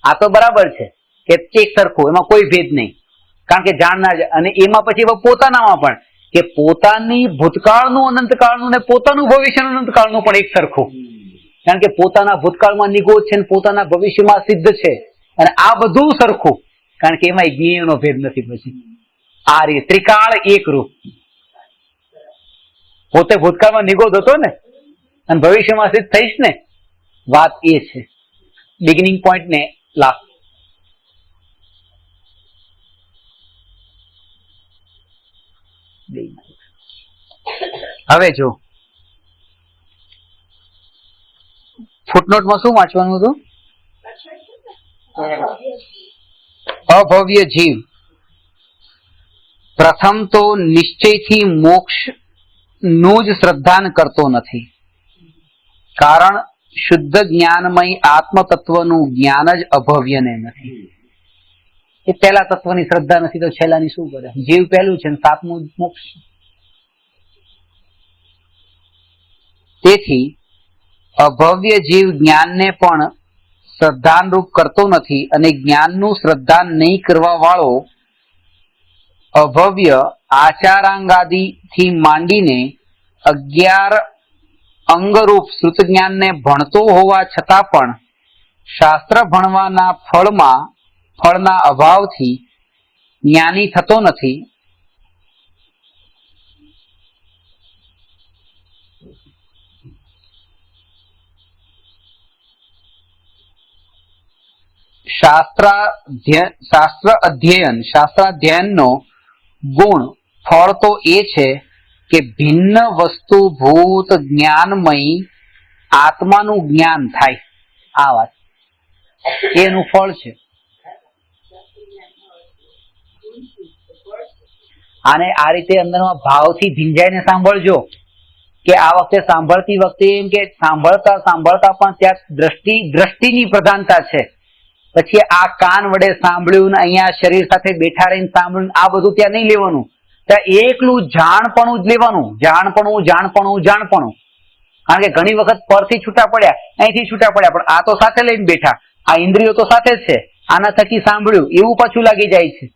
આ તો બરાબર છે કે એક સરખું, એમાં કોઈ ભેદ નહીં. કારણ કે જાણનાર. અને એમાં પછી પોતાનામાં પણ કે પોતાની ભૂતકાળનું અનંતકાળનું ને પોતાનું ભવિષ્યનું અનંતકાળનું પણ એક સરખું. કારણ કે પોતાના ભૂતકાળમાં નિગોધ છે ને પોતાના ભવિષ્યમાં સિદ્ધ છે, અને આ બધું સરખું. કારણ કે એમાં જ્ઞેયનો ભેદ નથી. પછી આ રીતે ત્રિકાળ એક રૂપ. પોતે ભૂતકાળમાં નિગોધ હતો ને અને ભવિષ્યમાં સિદ્ધ થઈશ ને, વાત એ છે. બિગિનિંગ પોઈન્ટ ને લાસ્ટ. હવે જો ફૂટનોટમાં શું વાંચવાનું હતું? અભવ્ય જીવ પ્રથમ તો નિશ્ચયથી મોક્ષ નું જ શ્રદ્ધાન કરતો નથી. કારણ શુદ્ધ જ્ઞાનમય આત્મ તત્વનું જ્ઞાન જ અભવ્યને નથી. એ પહેલા તત્વની શ્રદ્ધા નથી તો છેલ્લાની શું કરે? જીવ પહેલું છે ને સાતમું મોક્ષ. તેથી અભવ્ય જીવ જ્ઞાનને પણ શ્રદ્ધાનરૂપ કરતો નથી, અને જ્ઞાનનું શ્રદ્ધાન નહીં કરવા વાળો અભવ્ય આચારાંગાદિથી માંડીને 11 અંગરૂપ શ્રુત જ્ઞાનને ભણતો હોવા છતાં પણ શાસ્ત્ર ભણવાના ફળના અભાવથી જ્ઞાની થતો નથી. શાસ્ત્રાધ્યયનનો ગુણ ફળ તો એ છે કે ભિન્ન વસ્તુભૂત જ્ઞાનમય આત્માનું જ્ઞાન થાય. આ વાત એનું ફળ છે. આને આ રીતે અંદરમાં ભાવથી ભીંજાઈને સાંભળજો કે આ વખતે સાંભળતી વખતે એમ કે સાંભળતા પણ ત્યાં દ્રષ્ટિની પ્રધાનતા છે. પછી આ કાન વડે સાંભળ્યું ને અહીંયા શરીર સાથે બેઠા રહીને સાંભળ્યું, આ બધું ત્યાં નહીં લેવાનું. ત્યાં એકલું જાણપણું જ લેવાનું. જાણપણું. કારણ કે ઘણી વખત પરથી છૂટા પડ્યા, અહીંથી છૂટા પડ્યા, પણ આ તો સાથે લઈને બેઠા, આ ઇન્દ્રિયો તો સાથે જ છે, આના થકી સાંભળ્યું એવું પાછું લાગી જાય છે.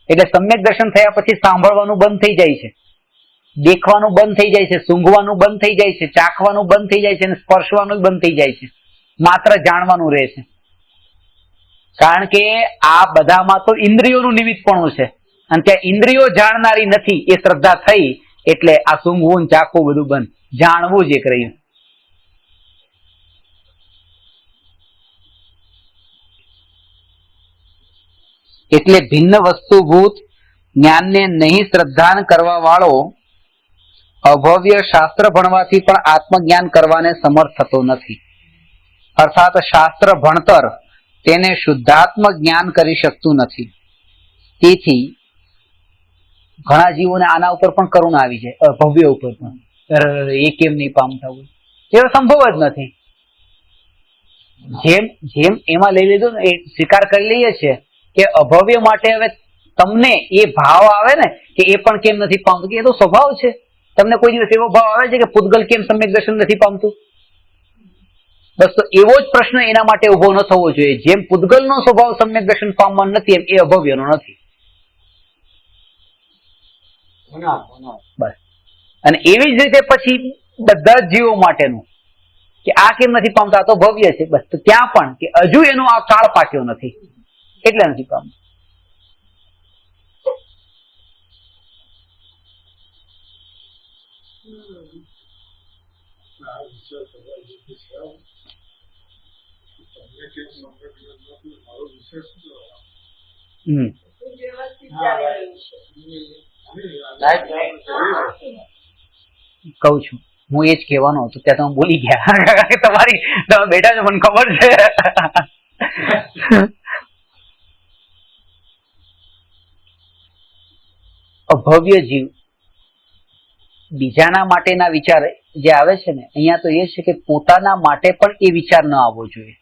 એટલે સમ્યક દર્શન થયા પછી સાંભળવાનું બંધ થઈ જાય છે, દેખવાનું બંધ થઈ જાય છે, સૂંઘવાનું બંધ થઈ જાય છે, ચાખવાનું બંધ થઈ જાય છે, અને સ્પર્શવાનું બંધ થઈ જાય છે. માત્ર જાણવાનું રહે છે. કારણ કે આ બધામાં તો ઇન્દ્રિયોનું નિમિત્તપણું છે, અને ત્યાં ઇન્દ્રિયો જાણનારી નથી એ શ્રદ્ધા થઈ, એટલે આ સૂંઘવું ચાખવું બધું બંધ, જાણવું જ એક રહ્યું. એટલે ભિન્ન વસ્તુભૂત જ્ઞાનને નહીં શ્રદ્ધાન કરવા વાળો અભવ્ય શાસ્ત્ર ભણવાથી પણ આત્મજ્ઞાન કરવાને સમર્થ થતો નથી. અર્થાત શાસ્ત્ર ભણતર તેને શુદ્ધાત્મ જ્ઞાન કરી શકતું નથી. તેથી ઘણા જીવોને આના ઉપર પણ કરુણા આવી જાય, અભવ્ય ઉપર પણ, એ કેમ નહીં પામતા હોય, એવો સંભવ જ નથી. જેમ જેમ એમાં લઈ લીધું ને એ સ્વીકાર કરી લઈએ છીએ કે અભવ્ય માટે હવે તમને એ ભાવ આવે ને કે એ પણ કેમ નથી પામતું, કે એ તો સ્વભાવ છે. તમને કોઈ દિવસ એવો ભાવ આવે છે કે પૂતગલ કેમ સમ્યક દર્શન નથી પામતું? બસ તો એવો જ પ્રશ્ન એના માટે ઉભો ન થવો જોઈએ. જેમ પૂતગલનો સ્વભાવ સમ્યક દર્શન પામવાનો નથી એમ એ અભવ્યનો નથી. બસ. અને એવી જ રીતે પછી બધા જ જીવો માટેનું કે આ કેમ નથી પામતા, આ તો ભવ્ય છે. બસ તો ત્યાં પણ કે હજુ એનો આ કાળ પાક્યો નથી એટલે નથી પામતું. વ્યવસ્થિત ચાલી રહ્યું છે. કઉ છું હું એ જ કહેવાનો હતો ત્યાં તમે બોલી ગયા કે તમારી તમે બેઠા છો મને ખબર છે. અભવ્ય જીવ બીજાના માટેના વિચાર જે આવે છે ને અહીંયા તો એ છે કે પોતાના માટે પણ એ વિચાર ન આવવો જોઈએ.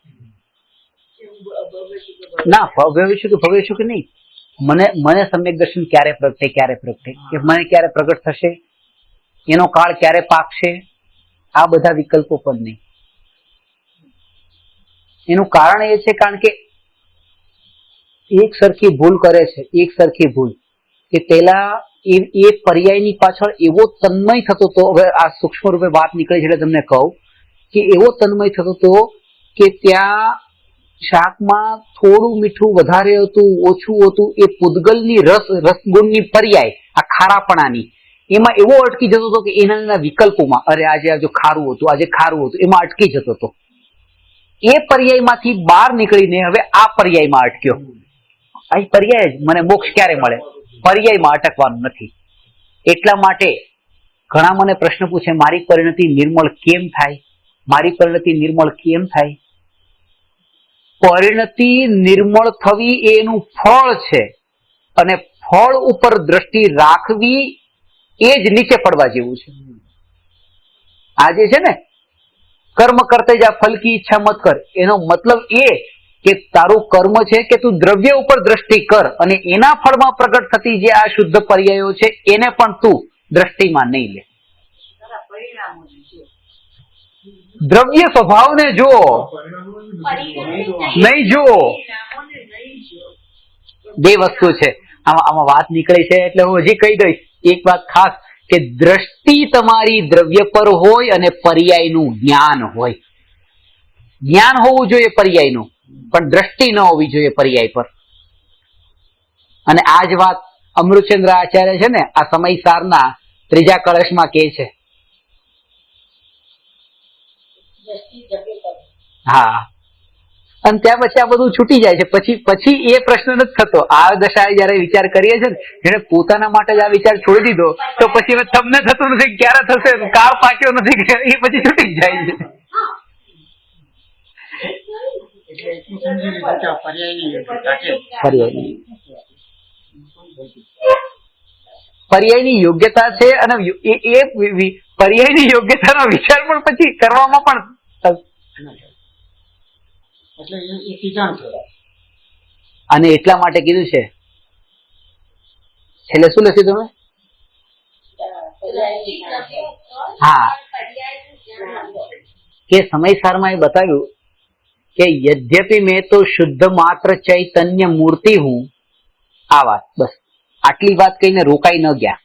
ના ભવ્ય છું કે નહીં, મને સમ્યક દર્શન ક્યારે પ્રગટે કે મને ક્યારે પ્રગટ થશે, એનો કાળ ક્યારે પાકશે, આ બધા વિકલ્પો પણ નહીં. એનું કારણ એ છે કારણ કે એક સરખી ભૂલ કરે છે, એક સરખી ભૂલ કે પેલા એ પર્યાયની પાછળ એવો તન્મય થતો હતો. હવે આ સૂક્ષ્મ રૂપે વાત નીકળી છે એટલે તમને કહું કે એવો તન્મય થતો હતો કે ત્યાં શાકમાં થોડું મીઠું વધારે હતું ઓછું હતું એ પૂતગલની રસગુણની પર્યાય આ ખારાપણાની એમાં એવો અટકી જતો હતો કે એના વિકલ્પોમાં અરે આજે ખારું હતું એમાં અટકી જતો હતો. એ પર્યાયમાંથી બહાર નીકળીને હવે આ પર્યાયમાં અટક્યો. આ પર્યાય જ મને મોક્ષ ક્યારે મળે, પર્યાયમાં અટકવાનું નથી. એટલા માટે ઘણા મને પ્રશ્ન પૂછે મારી પરિણતિ નિર્મળ કેમ થાય, મારી પરિણતિ નિર્મળ કેમ થાય? પરિણતિ નિર્મળ થવી એનું ફળ છે અને ફળ ઉપર દ્રષ્ટિ રાખવી એ જ નીચે પડવા જેવું છે. આ જે છે ને કર્મ કરતે જા ફલ કી ઈચ્છા મત કર, એનો મતલબ એ કે તારું કર્મ છે કે તું દ્રવ્ય ઉપર દ્રષ્ટિ કર અને એના ફળમાં પ્રગટ થતી જે આ શુદ્ધ પર્યાયો છે એને પણ તું દ્રષ્ટિમાં નહીં લે. દ્રવ્ય સ્વભાવને જો નહીં જુઓ. બે વસ્તુ છે આમાં વાત નીકળી છે એટલે હું હજી કહી દઈશ એક વાત ખાસ કે દ્રષ્ટિ તમારી દ્રવ્ય પર હોય અને પર્યાયનું જ્ઞાન હોય. જ્ઞાન હોવું જોઈએ પર્યાયનું પણ દ્રષ્ટિ ન હોવી જોઈએ પર્યાય પર. અને આ જ વાત અમૃતચંદ્ર આચાર્ય છે ને આ સમય સારના ત્રીજા કળશમાં કહે છે. હા, અને ત્યાં પછી આ બધું છૂટી જાય છે. પછી એ પ્રશ્ન નથી થતો. આ દશાએ જયારે વિચાર કરીએ છીએ ને જેને પોતાના માટે જ આ વિચાર છોડી દીધો તો પછી હવે તમને થતું નથી ક્યારે થશે, કાળ પાક્યો નથી એ પછી છૂટી જાય છે. પર્યાયની યોગ્યતા છે અને એ પર્યાયની યોગ્યતાનો વિચાર પણ પછી કરવામાં પણ અને એટલા માટે કીધું છે છેલ્લે શું લખ્યું તમે? હા, કે સમયસારમાં એ બતાવ્યું કે યદ્યપિ મેં તો શુદ્ધ માત્ર ચૈતન્ય મૂર્તિ હું. આ વાત બસ આટલી વાત કહીને રોકાઈ ન ગયા.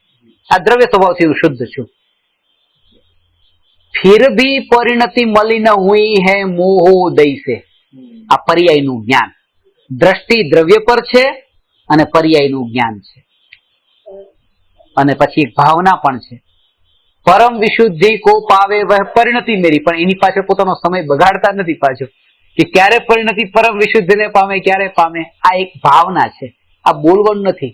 આ દ્રવ્ય સ્વભાવથી હું શુદ્ધ છું. फिर भी परिणति मलिन हुई है मोहोदय से. આ પર્યાયનું જ્ઞાન. દ્રષ્ટિ દ્રવ્ય પર છે અને પર્યાયનું જ્ઞાન છે. અને પછી એક ભાવના પણ છે. પરમ વિશુદ્ધિ કો પાવે વહ પરિણતિ મેરી. પણ એની પાછળ પોતાનો સમય બગાડતા નથી પાછો કે ક્યારે પરિણતિ પરમ વિશુદ્ધિને પામે ક્યારે પામે. આ એક ભાવના છે, આ બોલવાનું નથી.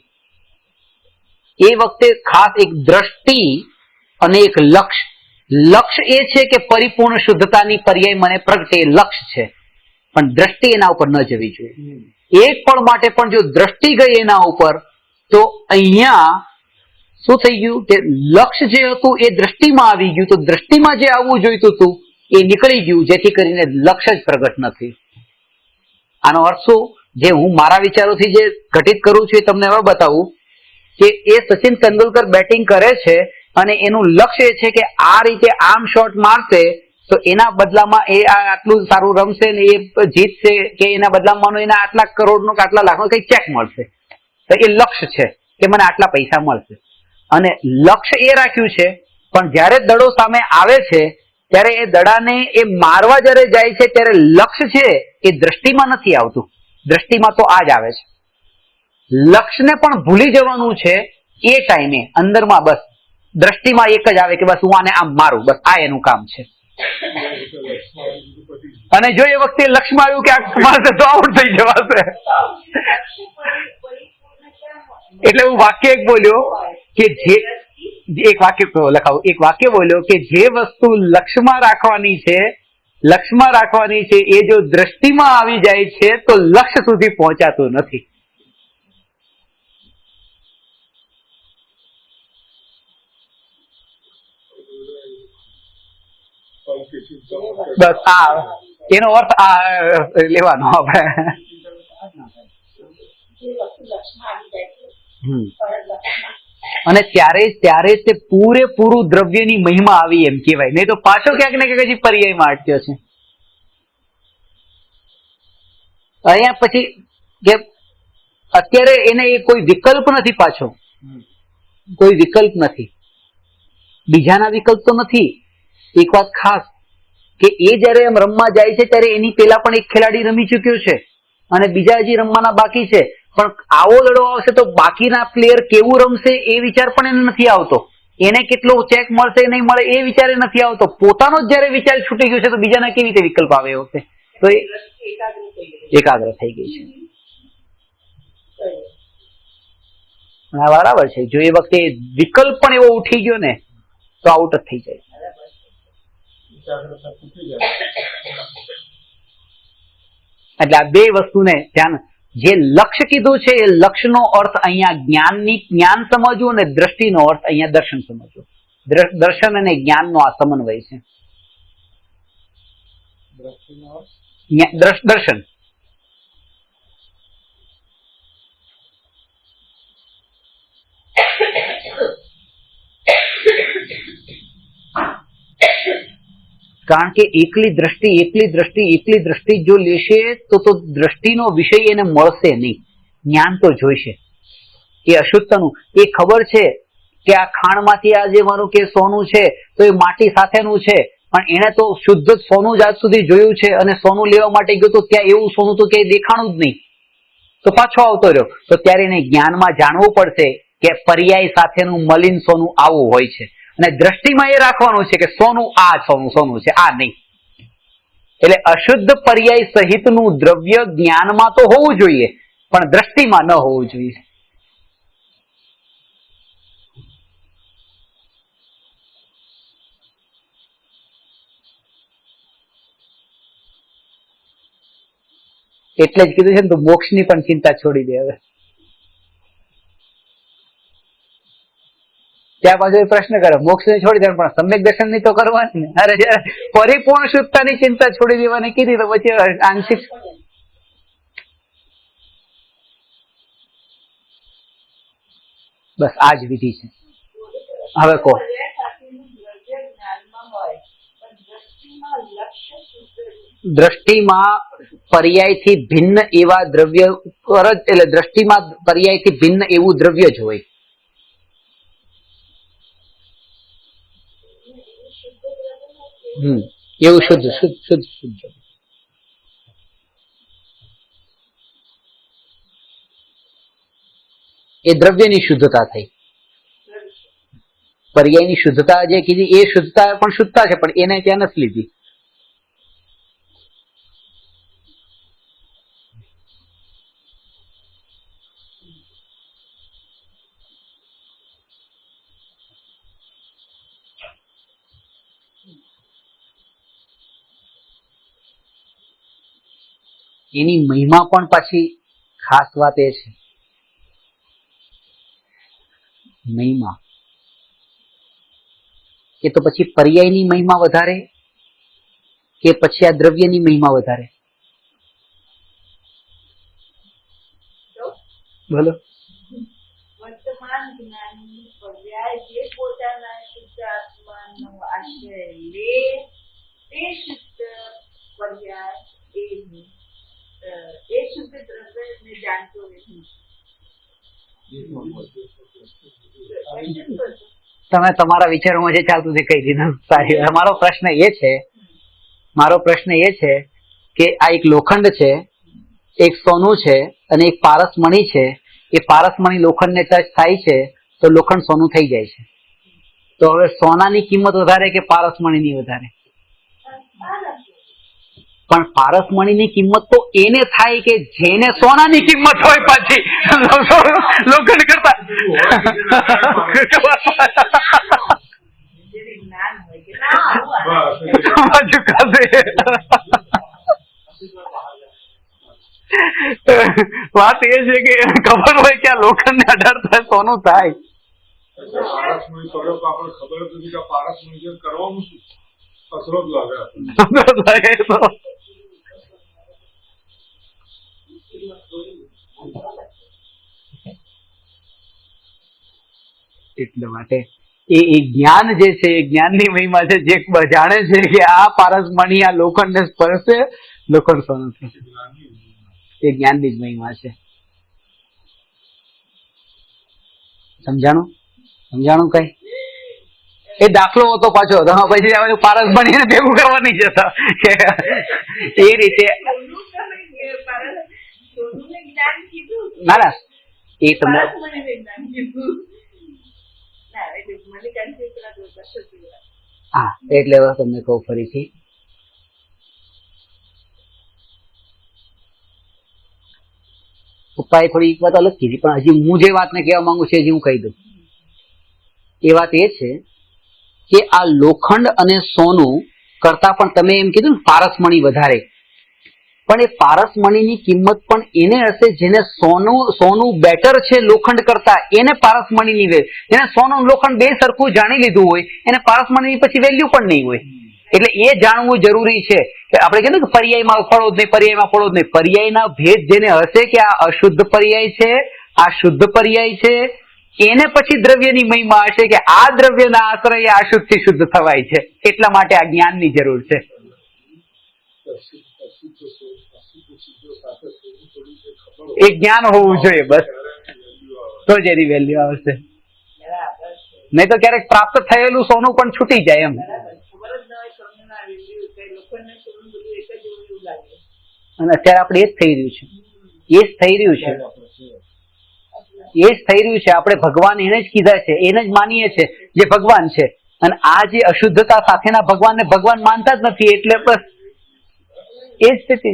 એ વખતે ખાસ એક દ્રષ્ટિ અને એક લક્ષ્ય. લક્ષ્ય એ છે કે પરિપૂર્ણ શુદ્ધતાની પર્યાય મને પ્રગટે લક્ષ્ય છે પણ દ્રષ્ટિ એના ઉપર ન જવી જોઈએ. એક પળ માટે પણ જો દ્રષ્ટિ ગઈ એના ઉપર તો અહીંયા શું થઈ ગયું કે લક્ષ્ય જે હતું એ દ્રષ્ટિમાં આવી ગયું. તો દ્રષ્ટિમાં જે આવવું જોઈતું હતું એ નીકળી ગયું, જેથી કરીને લક્ષ્ય જ પ્રગટ નથી. આનો અર્થ શું? જે હું મારા વિચારોથી જે ઘટિત કરું છું એ તમને હવે બતાવું કે એ સચિન તેંડુલકર બેટિંગ કરે છે અને એનું લક્ષ્ય એ છે કે આ રીતે આમ શોટ મારશે તો એના બદલામાં એ આટલું સારું રમશે ને એ જીતશે, કે એના બદલામાં એના આટલા કરોડનો કે આટલા લાખનો કઈ ચેક મળશે. તો એ લક્ષ્ય છે કે મને આટલા પૈસા મળશે, અને લક્ષ્ય એ રાખ્યું છે. પણ જ્યારે દડો સામે આવે છે ત્યારે એ દડાને એ મારવા જ્યારે જાય છે ત્યારે લક્ષ્ય છે એ દ્રષ્ટિમાં નથી આવતું. દ્રષ્ટિમાં તો આ જ આવે છે. લક્ષ્યને પણ ભૂલી જવાનું છે એ ટાઈમે અંદરમાં. બસ દ્રષ્ટિમાં એક જ આવે કે બસ હું આને આમ મારું, બસ આ એનું કામ છે. અને જો એ વખતે લક્ષ્યમાં આવ્યું કે આ મારશે તો આઉટ થઈ જવાશે. એટલે હું વાક્ય એક બોલ્યો કે જે એક વાક્ય લખાવું, એક વાક્ય બોલ્યો કે જે વસ્તુ લક્ષ્યમાં રાખવાની છે એ જો દ્રષ્ટિમાં આવી જાય છે તો લક્ષ્ય સુધી પહોંચાતું નથી. બસ આ એનો અર્થ આ લેવાનો આપણે. અને ત્યારે તે પૂરેપૂરું દ્રવ્યની મહિમા આવી એમ કહેવાય. નહીં તો પાછો ક્યાંક ને ક્યાંક હજી પર્યાયમાં અટક્યો છે. અહીંયા પછી કે અત્યારે એને કોઈ વિકલ્પ નથી, પાછો કોઈ વિકલ્પ નથી, બીજાના વિકલ્પ તો નથી. એક વાત ખાસ કે એ જયારે એમ રમવા જાય છે ત્યારે એની પેલા પણ એક ખેલાડી રમી ચુક્યો છે અને બીજા હજી રમવાના બાકી છે. પણ આવો લડો આવશે તો બાકીના પ્લેયર કેવું રમશે એ વિચાર પણ એને નથી આવતો. એને કેટલો ચેક મળશે નહીં મળે એ વિચાર નથી આવતો. પોતાનો જ જયારે વિચાર છૂટી ગયો છે તો બીજાના કેવી રીતે વિકલ્પ આવે એ વખતે? તો એ એકાગ્ર થઈ ગઈ છે. બરાબર છે. જો એ વખતે વિકલ્પ પણ એવો ઉઠી ગયો ને તો આઉટ જ થઈ જાય. એટલે આ બે વસ્તુને ધ્યાન, જે લક્ષ્ય કીધું છે એ લક્ષ્યનો અર્થ અહીંયા જ્ઞાન સમજવું અને દ્રષ્ટિનો અર્થ અહીંયા દર્શન સમજવું. દર્શન અને જ્ઞાનનો આ સમન્વય છે. દર્શન કારણ કે એકલી દ્રષ્ટિ જો લેશે તો દ્રષ્ટિનો વિષય એને મળશે નહીં. જ્ઞાન તો જોઈશે. એ અશુદ્ધનું એ ખબર છે કે આ ખાણમાંથી આ જે માનું કે સોનું છે તો એ માટી સાથેનું છે, પણ એને તો શુદ્ધ સોનું જ આજ સુધી જોયું છે અને સોનું લેવા માટે ગયો તો ત્યાં એવું સોનું તો ક્યાંય દેખાણું જ નહીં, તો પાછો આવતો રહ્યો. તો ત્યારે એને જ્ઞાનમાં જાણવું પડશે કે પર્યાય સાથેનું મલિન સોનું આવું હોય છે, અને દ્રષ્ટિમાં એ રાખવાનું છે કે સોનું આ સોનું છે, આ નહીં. એટલે અશુદ્ધ પર્યાય સહિતનું દ્રવ્ય જ્ઞાનમાં તો હોવું જોઈએ પણ દ્રષ્ટિમાં ન હોવું જોઈએ. એટલે જ કીધું છે ને તો મોક્ષની પણ ચિંતા છોડી દે. હવે ત્યાં પાછો એ પ્રશ્ન કરે મોક્ષ ને છોડી દે પણ સમ્યક દર્શન ની તો કરવાની ને. અરે જયારે પરિપૂર્ણ શુદ્ધતાની ચિંતા છોડી દેવાની કીધી તો પછી આંશિક. બસ આ જ વિધિ છે. હવે કહો. દ્રષ્ટિમાં પર્યાયથી ભિન્ન એવા દ્રવ્ય પર જ, એટલે દ્રષ્ટિમાં પર્યાયથી ભિન્ન એવું દ્રવ્ય જ હોય. એવું શુદ્ધ એ દ્રવ્યની શુદ્ધતા થઈ. પર્યાયની શુદ્ધતા જે કીધી એ શુદ્ધતા પણ શુદ્ધતા છે, પણ એને ત્યાં નથી લીધી. એની મહિમા પણ પાછી ખાસ વાત એ છે, મહિમા એ તો પછી પર્યાયની મહિમા વધારે કે પછી આ દ્રવ્યની મહિમા વધારે? બોલો. વર્તમાન જ્ઞાનની પર્યાય જે પોતાના શુદ્ધ આત્માનો આશ્રય લે તે શુદ્ધ પર્યાય એ શુદ્ધ દ્રવ્યને જાણતો નથી. તમે તમારા વિચારોમાં જે ચાલતું છે કહી દીધું. સારી. મારો પ્રશ્ન એ છે કે આ એક લોખંડ છે, એક સોનું છે અને એક પારસમણી છે. એ પારસમણી લોખંડને ટચ થાય છે તો લોખંડ સોનું થઈ જાય છે. તો હવે સોનાની કિંમત વધારે કે પારસમણીની વધારે? પણ પારસમણીની કિંમત તો એને થાય કે જેને સોનાની કિંમત હોય પાછી લોખંડ કરતા. જેને જ્ઞાન હોય કે ના આવું વાત એ છે કે ખબર હોય કે આ લોખંડ ને 18 સોનું થાય. પારસમણી કર્યો તો આપણે ખબર જ નથી કે પારસમણી જે કરવાનું શું કચરો જ લાગે એટલા માટે એ જ્ઞાન જે છે એ જ્ઞાનની મહિમા છે. જે જાણે છે કે આ પારસમણી આ લોખંડને સ્પર્શે લોખંડ સોનું થશે, એ જ્ઞાનની જ મહિમા છે. સમજાણું કઈ? એ દાખલો હતો પાછો, પછી પારસમણી ભેગું કરવા નહીં જતા એ રીતે. ના એ તમને હા એટલે તમને કહું ફરીથી. પપ્પાએ થોડી એક વાત અલગ કીધી, પણ હજી હું જે વાતને કહેવા માંગુ છું હજી હું કહી દઉં. એ વાત એ છે કે આ લોખંડ અને સોનું કરતા પણ તમે એમ કીધું ને પારસમણી વધારે, પણ એ પારસમણીની કિંમત પણ એને હશે જેને સોનું બેટર છે લોખંડ કરતા, એને પારસમણીની જેને સોનું લોખંડ બે સરખું જાણી લીધું હોય એને પારસમણીની પછી વેલ્યુ પણ નહીં હોય. એટલે એ જાણવું જરૂરી છે કે આપણે કીધું કે પર્યાયમાં ફળો જ નહીં, પર્યાયમાં ફળો જ નહીં. પર્યાયના ભેદ જેને હશે કે આ અશુદ્ધ પર્યાય છે, આ શુદ્ધ પર્યાય છે, એને પછી દ્રવ્યની મહિમા હશે કે આ દ્રવ્યના આશ્રય અશુદ્ધ થી શુદ્ધ થવાય છે. એટલા માટે આ જ્ઞાનની જરૂર છે. એ જ્ઞાન હોવું જોઈએ બસ, તો જ એની વેલ્યુ આવશે. નહીં તો ક્યારેક પ્રાપ્ત થયેલું સોનું પણ છૂટી જાય એમ. અને અત્યારે આપણે એ જ થઈ રહ્યું છે. આપણે ભગવાન એને જ કીધા છે, એને જ માનીએ છીએ જે ભગવાન છે. અને આ જે અશુદ્ધતા સાથેના ભગવાનને ભગવાન માનતા જ નથી. એટલે બસ એ જ સ્થિતિ.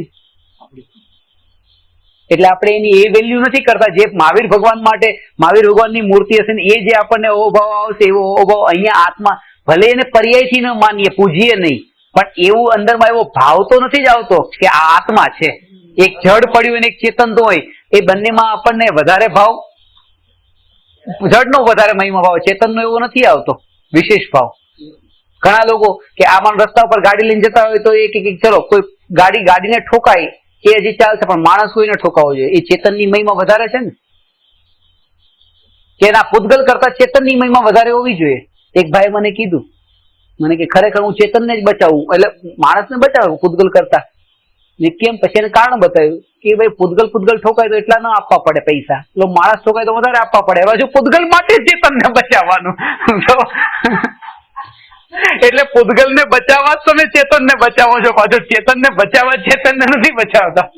એટલે આપણે એની એ વેલ્યુ નથી કરતા જે મહાવીર ભગવાન માટે, મહાવીર ભગવાનની મૂર્તિ હશે ને એ જે આપણને અહોભાવ આવશે એવો અહોભાવ અહીંયા આત્મા, ભલે એને પર્યાયથી ન માનીએ, પૂજીએ નહીં, પણ એવું અંદરમાં એવો ભાવ તો નથી જ આવતો કે આ આત્મા છે. એક જડ પડ્યું અને એક ચેતન તો હોય, એ બંનેમાં આપણને વધારે ભાવ, જડનો વધારે મહિમા ભાવ, ચેતનનો એવો નથી આવતો વિશેષ ભાવ. ઘણા લોકો કે આમાં રસ્તા ઉપર ગાડી લઈને જતા હોય તો એક ચલો કોઈ ગાડીને ઠોકાય એ હજી ચાલશે, પણ માણસ કોઈને ઠોકાવો જોઈએ, એ ચેતનની મહિમા વધારે છે ને, કે એના પૂતગલ કરતા ચેતનની મહિમા વધારે હોવી જોઈએ. એક ભાઈ મને કીધું, મને કે ખરેખર હું ચેતનને જ બચાવું, એટલે માણસને બચાવું પૂતગલ કરતા. કેમ? પછી એને કારણ બતાવ્યું કે ભાઈ પૂતગલ ઠોકાય તો એટલા ન આપવા પડે પૈસા, એટલે માણસ ઠોકાય તો વધારે આપવા પડે. હવે જો પૂતગલ માટે ચેતનને બચાવવાનું એટલે પૂતગલને બચાવવા તમે ચેતનને બચાવો છો, પાછો ચેતનને બચાવવા ચેતનને નથી બચાવતા.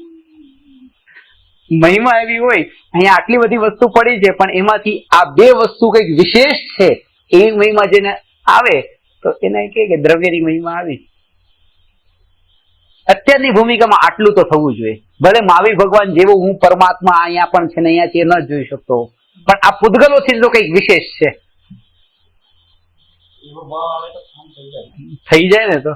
મહિમા એવી હોય, અહીંયા આટલી બધી વસ્તુ પડી છે પણ એમાંથી આ બે વસ્તુ કઈક વિશેષ છે, એવી મહિમા જેને આવે તો એને કે દ્રવ્યની મહિમા આવી. અત્યારની ભૂમિકામાં આટલું તો થવું જોઈએ. ભલે મહાવીર ભગવાન જેવો હું પરમાત્મા અહીંયા પણ છે ને અહીંયાથી ન જોઈ શકતો, પણ આ પૂતગલોથી તો કઈક વિશેષ છે. થઈ જાય ને તો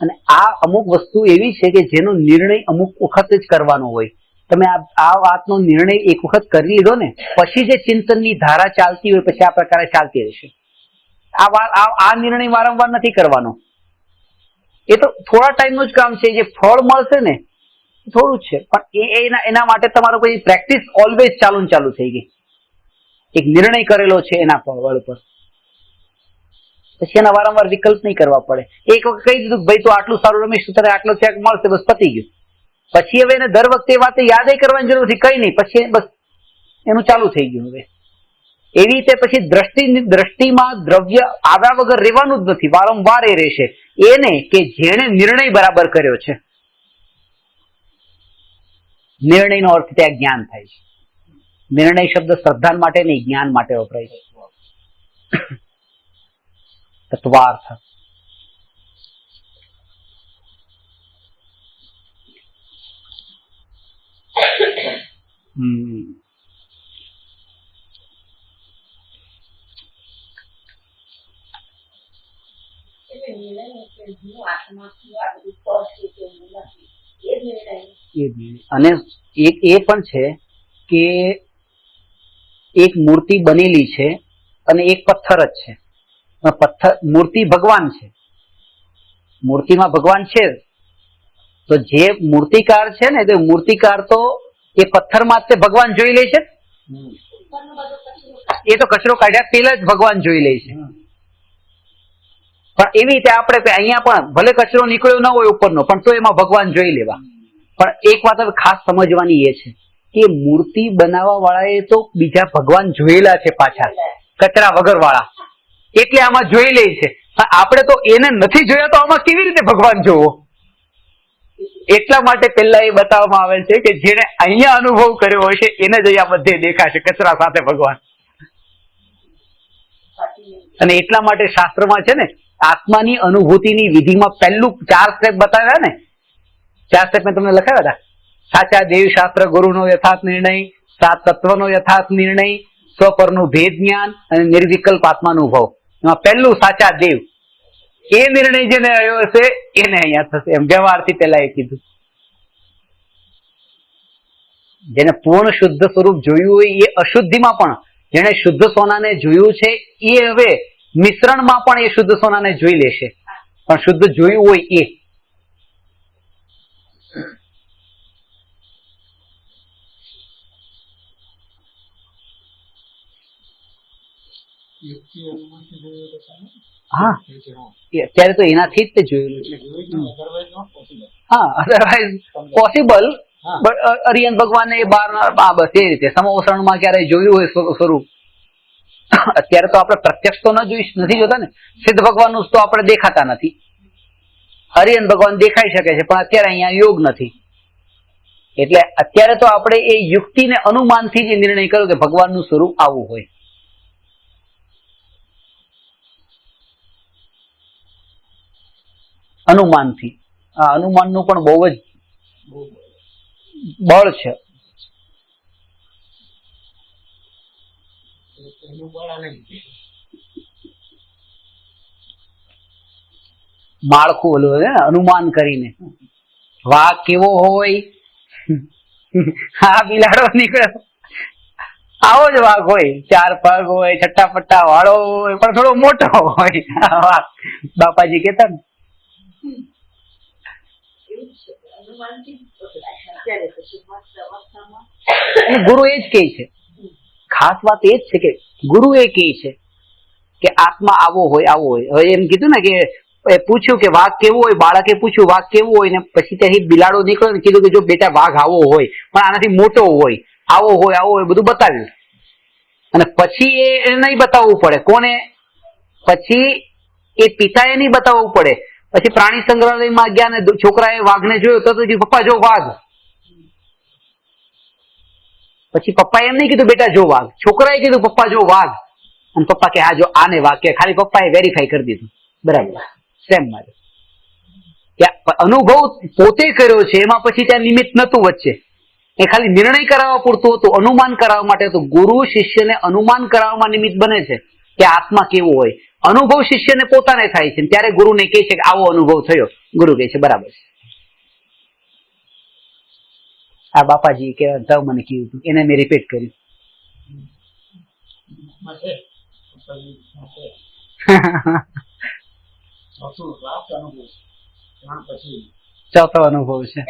અને આ અમુક વસ્તુ એવી છે કે જેનો નિર્ણય અમુક વખત જ કરવાનો હોય. તમે આ વાતનો નિર્ણય એક વખત કરી લીધો ને, પછી જે ચિંતનની ધારા ચાલતી હોય પછી આ પ્રકારે ચાલતી રહેશે. આ નિર્ણય વારંવાર નથી કરવાનો. એ તો થોડા ટાઈમનું જ કામ છે. જે ફળ મળશે ને થોડું જ છે, પણ એના માટે તમારો કોઈ પ્રેક્ટિસ ઓલવેઝ ચાલુ થઈ ગઈ. એક નિર્ણય કરેલો છે એના બળ પર, પછી એના વારંવાર વિકલ્પ નહીં કરવા પડે. એક વખત કહી દીધું ભાઈ તું આટલું સારું રમીશ, તારે આટલો ચેક મળશે, બસ પતી ગયું. પછી હવે એને દર વખતે વાત યાદ કરવાની જરૂર નથી, કઈ નહીં, પછી બસ એનું ચાલુ થઈ ગયું. હવે એવી રીતે પછી દ્રષ્ટિમાં દ્રવ્ય આવ્યા વગર રહેવાનું જ નથી, વારંવાર એ રહેશે. એને કે જેણે નિર્ણય બરાબર કર્યો છે. નિર્ણયનો અર્થ ત્યાં જ્ઞાન થાય છે. નિર્ણય શબ્દ શ્રદ્ધા માટે નહીં, જ્ઞાન માટે વપરાય છે. તત્વાર્થ. એટલે નિર્ણય કે હું આત્માથી આ બધું કરશે કે હું નથી, એ નિર્ણય. અને એક એ પણ છે કે એક મૂર્તિ બનેલી છે અને એક પથ્થર જ છે. મૂર્તિ ભગવાન છે, મૂર્તિમાં ભગવાન છે. તો જે મૂર્તિકાર છે ને, તે મૂર્તિકાર તો એ પથ્થરમાં જ ભગવાન જોઈ લે છે. એ તો કચરો કાઢ્યા પેલા જ ભગવાન જોઈ લે છે. પણ એવી રીતે આપણે અહીંયા પણ ભલે કચરો નીકળ્યો ન હોય ઉપરનો, પણ તો એમાં ભગવાન જોઈ લેવા. પણ એક વાત હવે ખાસ સમજવાની એ છે કે મૂર્તિ બનાવવા વાળાએ તો બીજા ભગવાન જોયેલા છે પાછા, કચરા વગર વાળા, એટલે આમાં જોઈ લે છે. આપણે તો એને નથી જોયા, તો આમાં કેવી રીતે ભગવાન જોવો? એટલા માટે પહેલા એ બતાવવામાં આવે છે કે જેને અહીંયા અનુભવ કર્યો હશે એને જ અહીંયા બધે દેખાશે કચરા સાથે ભગવાન. અને એટલા માટે શાસ્ત્રમાં છે ને, આત્માની અનુભૂતિની વિધિમાં પહેલું 4 સ્ટેપ બતાવ્યા ને, 4 સ્ટેપ મેં તમને લખાવ્યા હતા. સાચા દેવ શાસ્ત્ર ગુરુનો યથાર્થ નિર્ણય, 7 તત્વનો યથાર્થ નિર્ણય, સ્વપરનું ભેદ જ્ઞાન અને નિર્વિકલ્પ આત્માનુભવ. એમાં પહેલું સાચા દેવ, એ નિર્ણય જેને આવ્યો હશે એને અહીંયા થશે. એમ વ્યવહારથી પહેલા એ કીધું. જેને પૂર્ણ શુદ્ધ સ્વરૂપ જોયું હોય એ અશુદ્ધિમાં પણ, જેને શુદ્ધ સોનાને જોયું છે એ હવે મિશ્રણમાં પણ એ શુદ્ધ સોનાને જોઈ લેશે. પણ શુદ્ધ જોયું હોય એ. હા, અત્યારે તો એનાથી જ તે જોયેલું છે. હા, અધરવાઇઝ પોસિબલ. અરિયન ભગવાને એ બાર બસ એ રીતે સમોસરણમાં ક્યારેય જોયું હોય સ્વરૂપ. અત્યારે તો આપણે પ્રત્યક્ષ તો નથી જોતા ને. સિદ્ધ ભગવાનનું તો આપણે દેખાતા નથી. હરિયન ભગવાન દેખાઈ શકે છે, પણ અત્યારે અહીંયા યોગ નથી. એટલે અત્યારે તો આપણે એ યુક્તિને અનુમાનથી જ નિર્ણય કર્યો કે ભગવાનનું સ્વરૂપ આવું હોય. અનુમાનથી. આ અનુમાનનું પણ બહુ જ બળ છે. માળખું ઓલું છે અનુમાન કરીને. વાઘ કેવો હોય, હા બિલાડો નીકળ્યો, આવો જ વાઘ હોય, 4 પગ હોય, છઠ્ઠા પટ્ટા વાળો હોય, પણ થોડો મોટો હોય. બાપાજી કેતા ને, ગુરુ એ જ કહે છે. ખાસ વાત એ જ છે કે ગુરુ એ કહે છે કે આત્મા આવો હોય આવો હોય. હવે એમ કીધું ને કે પૂછ્યું કે વાઘ કેવો હોય, બાળકે પૂછ્યું વાઘ કેવો હોય, ને પછી ત્યાંથી બિલાડો નીકળ્યો ને કીધું કે જો બેટા વાઘ આવો હોય, પણ આનાથી મોટો હોય, આવો હોય બધું બતાવ્યું. અને પછી એ નહીં બતાવવું પડે કોને, પછી એ પિતાએ નહીં બતાવવું પડે. પછી પ્રાણી સંગ્રહાલયમાં ગયા ને છોકરાએ વાઘને જોયો તો પપ્પા જો વાઘ. પછી પપ્પાએ એમ નહીં કીધું બેટા જો વાઘ, છોકરાએ કીધું પપ્પા જો વાઘ. અને પપ્પા કે હા જો આને વાઘ કે, ખાલી પપ્પાએ વેરીફાઈ કરી દીધું. બરાબર, સેમ મારે અનુભવ પોતે કર્યો છે, એમાં પછી ત્યાં નિમિત્ત નતું વચ્ચે. એ ખાલી નિર્ણય કરાવવા પૂરતું હતું, અનુમાન કરાવવા માટે હતું. ગુરુ શિષ્યને અનુમાન કરાવવામાં નિમિત્ત બને છે કે આત્મા કેવો હોય. અનુભવ શિષ્યને પોતાને થાય છે, ત્યારે ગુરુને કહે છે કે આવો અનુભવ થયો. ગુરુ કહે છે બરાબર છે. આ બાપાજી કે મને કીધું હતું, એને મેં રિપીટ કર્યું. માટે પછી માટે ચોથું લાસ્ટ અનુભવ ત્રણ પછી ચોથો અનુભવ છે.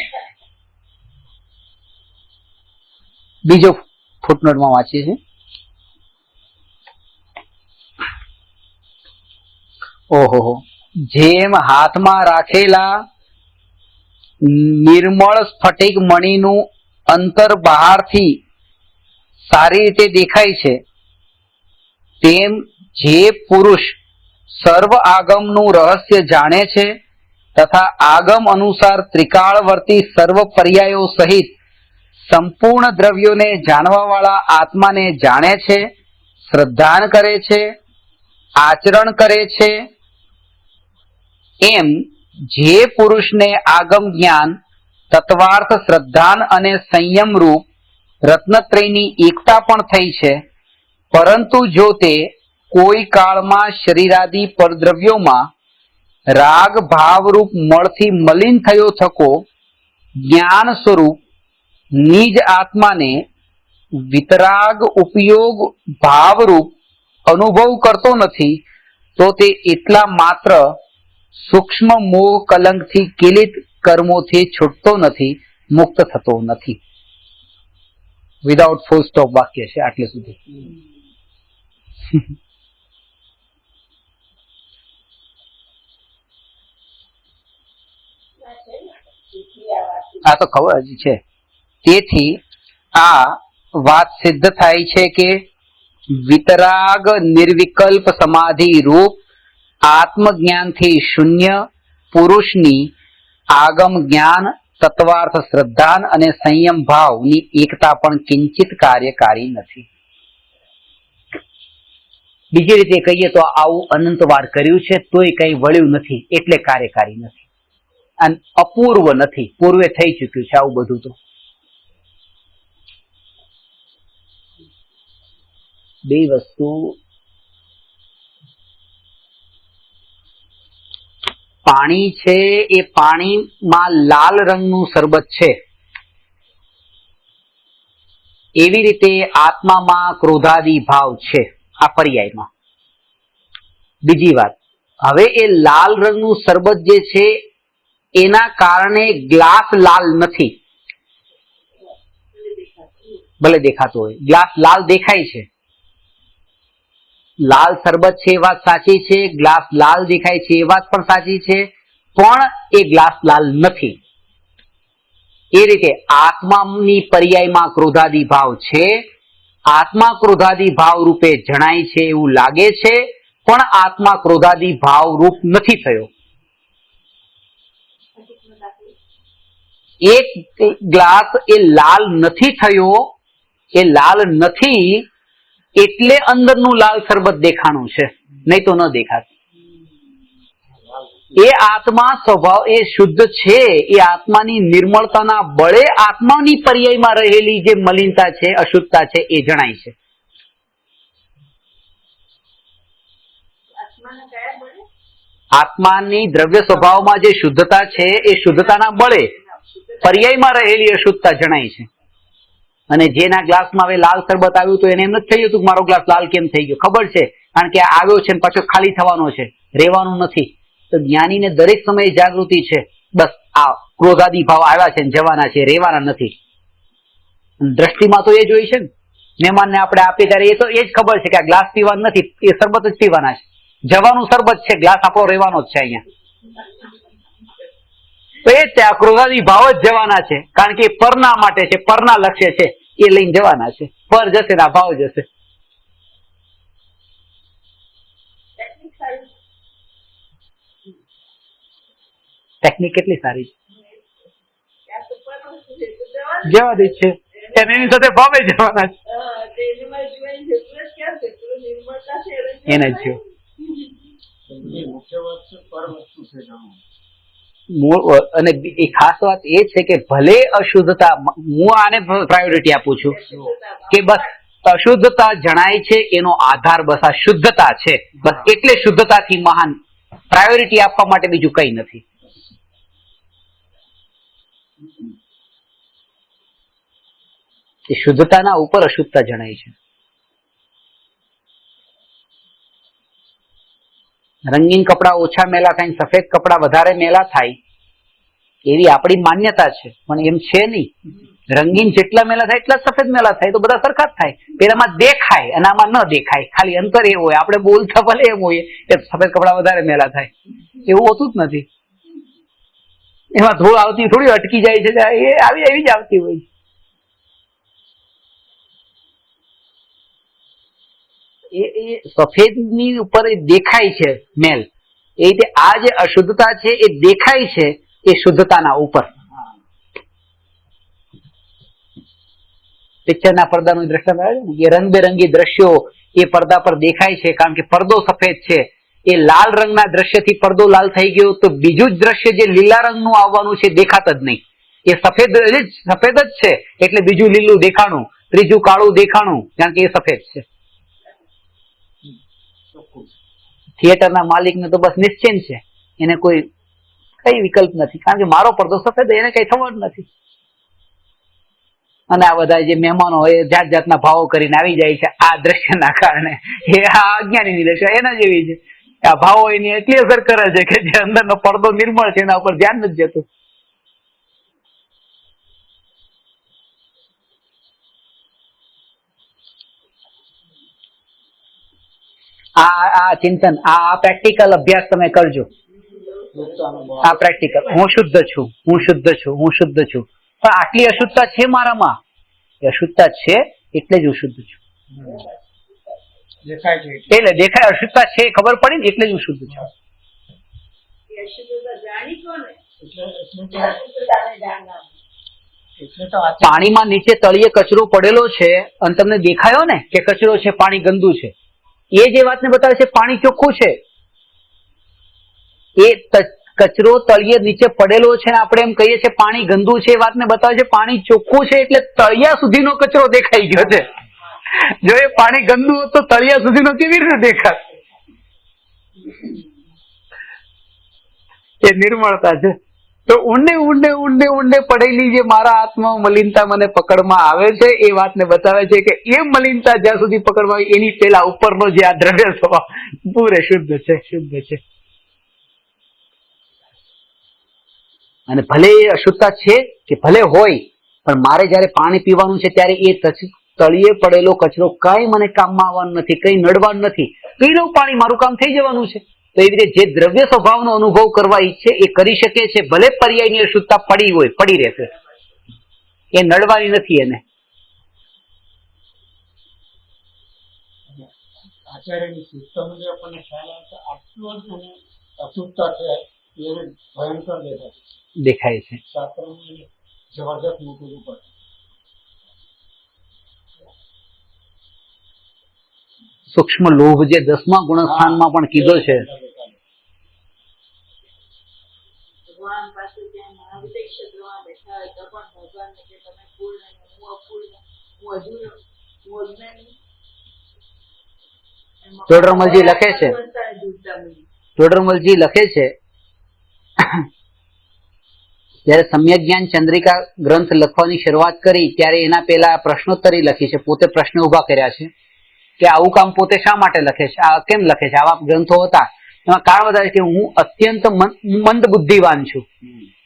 બીજો ફૂટનોટમાં વાંચીએ છીએ. ઓહો, જેમ હાથમાં રાખેલા નિર્મળ સ્ફટિક મણીનું અંતર બહારથી સારી રીતે દેખાય છે, તેમ જે પુરુષ સર્વ આગમનું રહસ્ય જાણે છે તથા આગમ અનુસાર ત્રિકાળવર્તી સર્વ પર્યાયો સહિત સંપૂર્ણ દ્રવ્યોને જાણવા વાળા આત્માને જાણે છે, શ્રદ્ધાન કરે છે, આચરણ કરે છે, એમ જે પુરુષને આગમ જ્ઞાન, તત્વાર્થ, શ્રદ્ધાન અને સંયમ રૂપ રત્નત્રયની એકતા પણ થઈ છે, પરંતુ જો તે કોઈ કાળમાં શરીરાદિ પરદ્રવ્યોમાં રાગ ભાવરૂપ મળથી મલિન થયો થકો જ્ઞાન સ્વરૂપ નિજ આત્માને વિતરાગ ઉપયોગ ભાવરૂપ અનુભવ કરતો નથી, તો તે એટલા માત્ર સૂક્ષ્મ મોહ કલંકથી કિલિત કર્મોથી છૂટતો નથી, મુક્ત થતો નથી. વિધાઉટ ફૂલ સ્ટોપ વાક્ય છે આટલે સુધી. આ તો ખબર જ છે. તેથી આ વાત સિદ્ધ થાય છે કે વિતરાગ નિર્વિકલ્પ સમાધિ રૂપ આત્મજ્ઞાનથી શૂન્ય પુરુષની આગમ જ્ઞાન, તત્વાર્થ, શ્રદ્ધાન અને સંયમ ભાવની એકતા પણ કિંચિત કાર્યકારી નથી. બીજી રીતે કહીએ તો આવું અનંતવાર કર્યું છે તોય કઈ વળ્યું નથી, એટલે કાર્યકારી નથી. અને અપૂર્વ નથી, પૂર્વે થઈ ચૂક્યું છે આવું બધું. તો બે વસ્તુ, પાણી છે એ પાણીમાં લાલ રંગનું શરબત છે, એવી રીતે આત્મામાં ક્રોધાદી ભાવ છે આ પર્યાયમાં. બીજી વાત, હવે એ લાલ રંગનું શરબત જે છે એના કારણે ગ્લાસ લાલ નથી. ભલે દેખાતો હોય, ગ્લાસ લાલ દેખાય છે, લાલ શરબત છે એ વાત સાચી છે, ગ્લાસ લાલ દેખાય છે એ વાત પણ સાચી છે, પણ એ ગ્લાસ લાલ નથી. એ રીતે આત્માની પર્યાયમાં ક્રોધાદી ભાવ છે, આત્મા ક્રોધાદી ભાવ રૂપે જણાય છે એવું લાગે છે, પણ આત્મા ક્રોધાદી ભાવ રૂપ નથી થયો. એક ગ્લાસ એ લાલ નથી થયો, એ લાલ નથી એટલે અંદરનું લાલ શરબત દેખાણું છે, નહીં તો ન દેખાત. એ આત્મા સ્વભાવ એ શુદ્ધ છે, એ આત્માની નિર્મળતાના બળે આત્માની પર્યાયમાં રહેલી જે મલિનતા છે, અશુદ્ધતા છે એ જણાય છે. આત્માની દ્રવ્ય સ્વભાવમાં જે શુદ્ધતા છે એ શુદ્ધતાના બળે પર્યાયમાં રહેલી અશુદ્ધતા જણાય છે. અને જેના ગ્લાસમાં હવે લાલ શરબત આવ્યું તો એને એમ નથી થયું હતું કે મારો ગ્લાસ લાલ કેમ થઈ ગયો. ખબર છે, કારણ કે આવ્યો છે પાછો ખાલી થવાનો છે, રહેવાનું નથી. તો જ્ઞાનીને દરેક સમયે જાગૃતિ છે, બસ આ ક્રોધાદી ભાવ આવ્યા છે, જવાના છે, રહેવાના નથી. દ્રષ્ટિમાં તો એ જ હોય છે ને, મહેમાનને આપણે આપીએ ત્યારે એ તો એ જ ખબર છે કે આ ગ્લાસ પીવાનું નથી, એ શરબત જ પીવાના છે. જવાનું શરબત છે, ગ્લાસ આપણો રહેવાનો જ છે અહીંયા. તો એ જ આ ક્રોધાદી ભાવ જ જવાના છે, કારણ કે પરના માટે છે, પરના લક્ષ્ય છે, એ લઈને જવાના છે. પર જશે ને આ ભાવ જશે. ટેકનિક કેટલી સારી છે, જવા દે છે એની સાથે ભાવે જવાના છે. એને જ મુખ્ય વાત છે પર વસ્તુ છે જાણવું. અને એ ખાસ વાત એ છે કે ભલે અશુદ્ધતા, હું આને પ્રાયોરિટી આપું છું કે બસ અશુદ્ધતા જણાય છે એનો આધાર બસ આ શુદ્ધતા છે, બસ એટલે શુદ્ધતાથી મહાન પ્રાયોરિટી આપવા માટે બીજું કઈ નથી. એ શુદ્ધતાના ઉપર અશુદ્ધતા જણાય છે. રંગીન કપડા ઓછા મેલા થાય, સફેદ કપડા વધારે મેલા થાય એવી આપણી માન્યતા છે, પણ એમ છે નહીં. રંગીન જેટલા મેલા થાય એટલા સફેદ મેલા થાય, તો બધા સરખા જ થાય. પેલામાં દેખાય અને આમાં ન દેખાય, ખાલી અંતર એવું હોય. આપણે બોલતા ભલે એમ હોય કે સફેદ કપડા વધારે મેલા થાય, એવું હોતું જ નથી. એમાં ધૂળ આવતી થોડી અટકી જાય છે, એ આવી એવી જ આવતી હોય. એ સફેદની ઉપર દેખાય છે મેલ, એ રીતે આ જે અશુદ્ધતા છે એ દેખાય છે એ શુદ્ધતાના ઉપર. પિક્ચરના પડદાનું દ્રષ્ટાંત આવે છે ને, એ રંગબેરંગી દ્રશ્યો એ પડદા પર દેખાય છે, કારણ કે પડદો સફેદ છે. એ લાલ રંગના દ્રશ્યથી પડદો લાલ થઈ ગયો તો બીજું જ દ્રશ્ય જે લીલા રંગનું આવવાનું છે દેખાત જ નહીં. એ સફેદ જ છે, એટલે બીજું લીલું દેખાણું, ત્રીજું કાળું દેખાણું, કારણ કે એ સફેદ છે. થિયેટરના માલિકને તો બસ નિશ્ચિંત છે, એને કોઈ કઈ વિકલ્પ નથી, કારણ કે મારો પડદો સફેદ, એને કઈ થવાનું નથી. અને આ બધા જે મહેમાનો હોય જાત જાતના ભાવો કરીને આવી જાય છે આ દ્રશ્યના કારણે. એ આ અજ્ઞાનીની દ્રશ્ય એના જેવી છે. આ ભાવો એની એટલી અસર કરે છે કે જે અંદરનો પડદો નિર્મળ છે એના ઉપર ધ્યાન નથી જતું. આ ચિંતન, આ પ્રેક્ટિકલ અભ્યાસ તમે કરજો. આ પ્રેક્ટિકલ, હું શુદ્ધ છું, હું શુદ્ધ છું, હું શુદ્ધ છું, પણ આટલી અશુદ્ધતા છે મારામાં. એ અશુદ્ધતા છે એટલે જ હું શુદ્ધ છું. એટલે દેખાય અશુદ્ધતા છે, ખબર પડી ને એટલે જ હું શુદ્ધ છું. પાણીમાં નીચે તળિયે કચરો પડેલો છે અને તમને દેખાયો ને કે કચરો છે, પાણી ગંદુ છે, એ જે વાતને બતાવે છે પાણી ચોખ્ખું છે. એ કચરો તળિયે નીચે પડેલો છે ને આપણે એમ કહીએ છીએ પાણી ગંદુ છે, એ વાતને બતાવે છે પાણી ચોખ્ખું છે, એટલે તળિયા સુધીનો કચરો દેખાઈ ગયો છે. જો એ પાણી ગંદુ હોત તો તળિયા સુધીનો કેવી રીતે દેખાત? એ નિર્મળતા છે. તો ઊંડે ઊંડે ઊંડે ઊંડે પડેલી જે મારા આત્મા મલિનતા મને પકડમાં આવે છે એ વાતને બતાવે છે કે એ મલિનતા જ્યાં સુધી પકડમાં આવે એની પેલા ઉપરનો જે આ દ્રવ્ય સ્વભાવ પૂરે શુદ્ધ છે, શુદ્ધ છે. અને ભલે એ અશુદ્ધતા છે કે ભલે હોય, પણ મારે જયારે પાણી પીવાનું છે ત્યારે એ તળિયે પડેલો કચરો કઈ મને કામમાં આવવાનું નથી, કઈ નડવાનું નથી. પી લઉં પાણી, મારું કામ થઈ જવાનું છે. તો એવી રીતે જે દ્રવ્ય સ્વભાવનો અનુભવ કરવા ઈચ્છે એ કરી શકે છે, ભલે પર્યાયની અશુદ્ધતા પડી હોય, પડી રહેશે, એ નડવાની નથી એને. આચાર્યની શુદ્ધતાનો આપણને ખ્યાલ આવે છે, આટલું જ એને અશુદ્ધતા છે એને ભયંકર દેખાય છે. શાસ્ત્રમાં એને જબરદસ્ત મૂકવું પડે. સૂક્ષ્મ લોભ જે 10મા ગુણસ્થાનમાં પણ કીધો છે, ભગવાન પાસે ત્યાં મહાવિદ્ય ક્ષેત્રમાં બેઠા હોય તો પણ ભગવાનને કે તમે પૂર્ણ, હું અપૂર્ણ, હું અધૂરો, હું અજ્ઞાની. જોડરમલજી લખે છે, જોડરમલજી લખે છે જયારે સમ્યક જ્ઞાન ચંદ્રિકા ગ્રંથ લખવાની શરૂઆત કરી ત્યારે એના પેલા પ્રશ્નોત્તરી લખી છે, પોતે પ્રશ્ન ઉભા કર્યા છે કે આવું કામ પોતે શા માટે લખે છે, આ કેમ લખે છે. આવા ગ્રંથો હતા, એમાં કારણ બતાવે છે કે હું અત્યંત મંદ બુદ્ધિવાન છું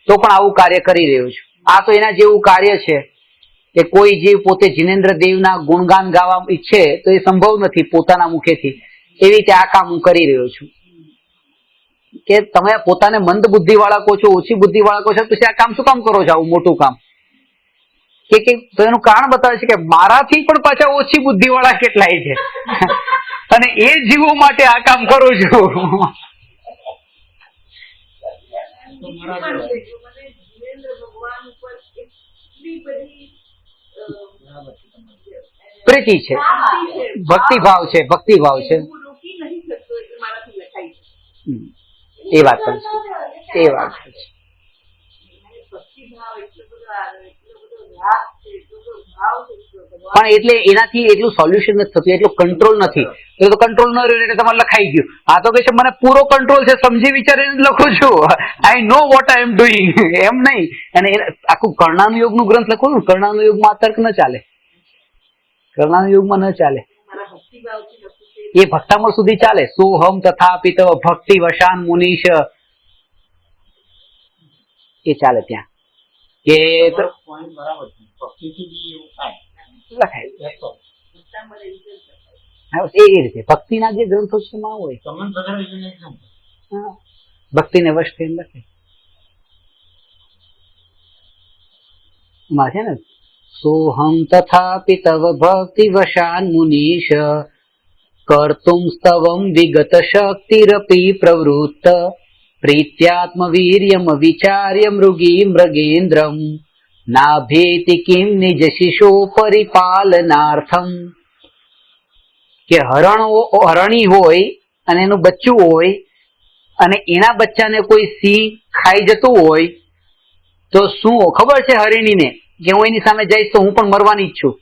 તો પણ આવું કાર્ય કરી રહ્યો છું. આ તો એના જેવું કાર્ય છે કે કોઈ જીવ પોતે જીનેન્દ્ર દેવના ગુણગાન ગાવા ઈચ્છે તો એ સંભવ નથી પોતાના મુખેથી. એવી રીતે આ કામ હું કરી રહ્યો છું. કે તમે પોતાને મંદ બુદ્ધિ વાળા કહો છો, ઓછી બુદ્ધિ વાળા કહો છો, પછી આ કામ શું કામ કરો છો, આવું મોટું કામ? કે તો એનું કારણ બતાવે છે કે મારાથી પણ પાછા ઓછી બુદ્ધિ વાળા કેટલાય છે અને એ જીવો માટે આ કામ કરું છું. પ્રીતિ છે, ભક્તિભાવ છે, ભક્તિભાવ છે. એ વાત પણ છે, એ વાત છે. પણ એટલે એનાથી એટલું સોલ્યુશન નથી થતું, એટલું કંટ્રોલ નથી. એટલે તો કંટ્રોલ ન રહ્યો એટલે તમારે લખાઈ ગયું. આ તો કે છે મને પૂરો કંટ્રોલ છે, સમજી વિચારીને લખું છું, આઈ know what I am doing, એમ નહીં. અને આખું કર્ણાનુયોગ નું ગ્રંથ લખો ને, કર્ણાનુયોગમાં તર્ક ન ચાલે. કર્ણાનું યુગમાં ન ચાલે. મારા ભક્તિભાવથી લખું છે. એ ભક્તામળ સુધી ચાલે. સોહમ તથાપિ તવ ભક્તિ વશાન મુનીશ, એ ચાલે ત્યાં. કે પોઈન્ટ બરાબર છે. ભક્તિથી બી એવું થાય. લખાય. ભક્તામાં એવી રીતે લખાય. હા, બસ એ રીતે ભક્તિના જે ગ્રંથો છે એમાં હોય. તમને બધા even એકદમ હા, ભક્તિને વશ થઈને લખે. એમાં છે ને સોહમ તથાપિ તવ ભક્તિ વશાન મુનીશ કર્તુમ સ્તવમ વિગત શક્તિરપી પ્રવૃત્ત પ્રીત્યાત્મ વીર્યમ વિચાર્ય મૃગી મૃગેન્દ્રમ નાભેતિ કિમ નિજ શિશો પરિપાલનાર્થમ. કે હરણી હોય અને એનું બચ્ચું હોય અને એના બચ્ચાને કોઈ સિંહ ખાઈ જતું હોય તો શું ખબર છે હરિણીને કે હું એની સામે જઈશ તો હું પણ મરવાની જ છું,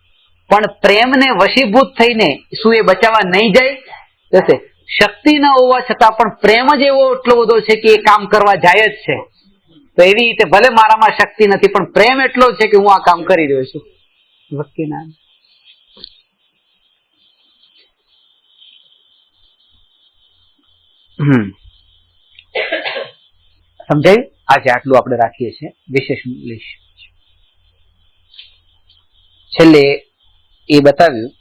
પણ પ્રેમને વશીભૂત થઈને શું એ બચાવવા નહીં જાય? જશે. શક્તિ ન હોવા છતાં પણ પ્રેમ જ એવો એટલો બધો છે કે એ કામ કરવા જાય જ છે. તો એવી રીતે ભલે મારામાં શક્તિ નથી પણ પ્રેમ એટલો છે કે હું આ કામ કરી રહ્યો છું. ભક્તિના સમજાયું? આજે આટલું આપણે રાખીએ છીએ. વિશેષ લઈશ. છેલ્લે એ બતાવ્યું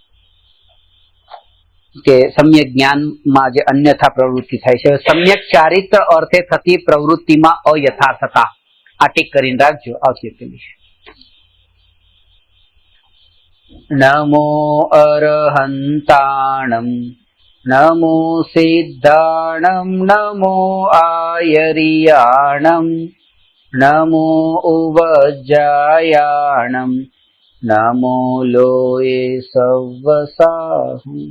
કે સમ્યક જ્ઞાનમાં જે અન્યથા પ્રવૃત્તિ થાય છે, સમ્યક ચારિત્ર અર્થે થતી પ્રવૃત્તિમાં અયથાર્થતા. આ ટીક કરીને રાખજો. આવતી કહીશ. નમો અરહંતાણમ નમો સિદ્ધાણમ નમો આયરિયાણમ નમો ઉવજ્જાયાણમ નમો લોયે સવસાહું.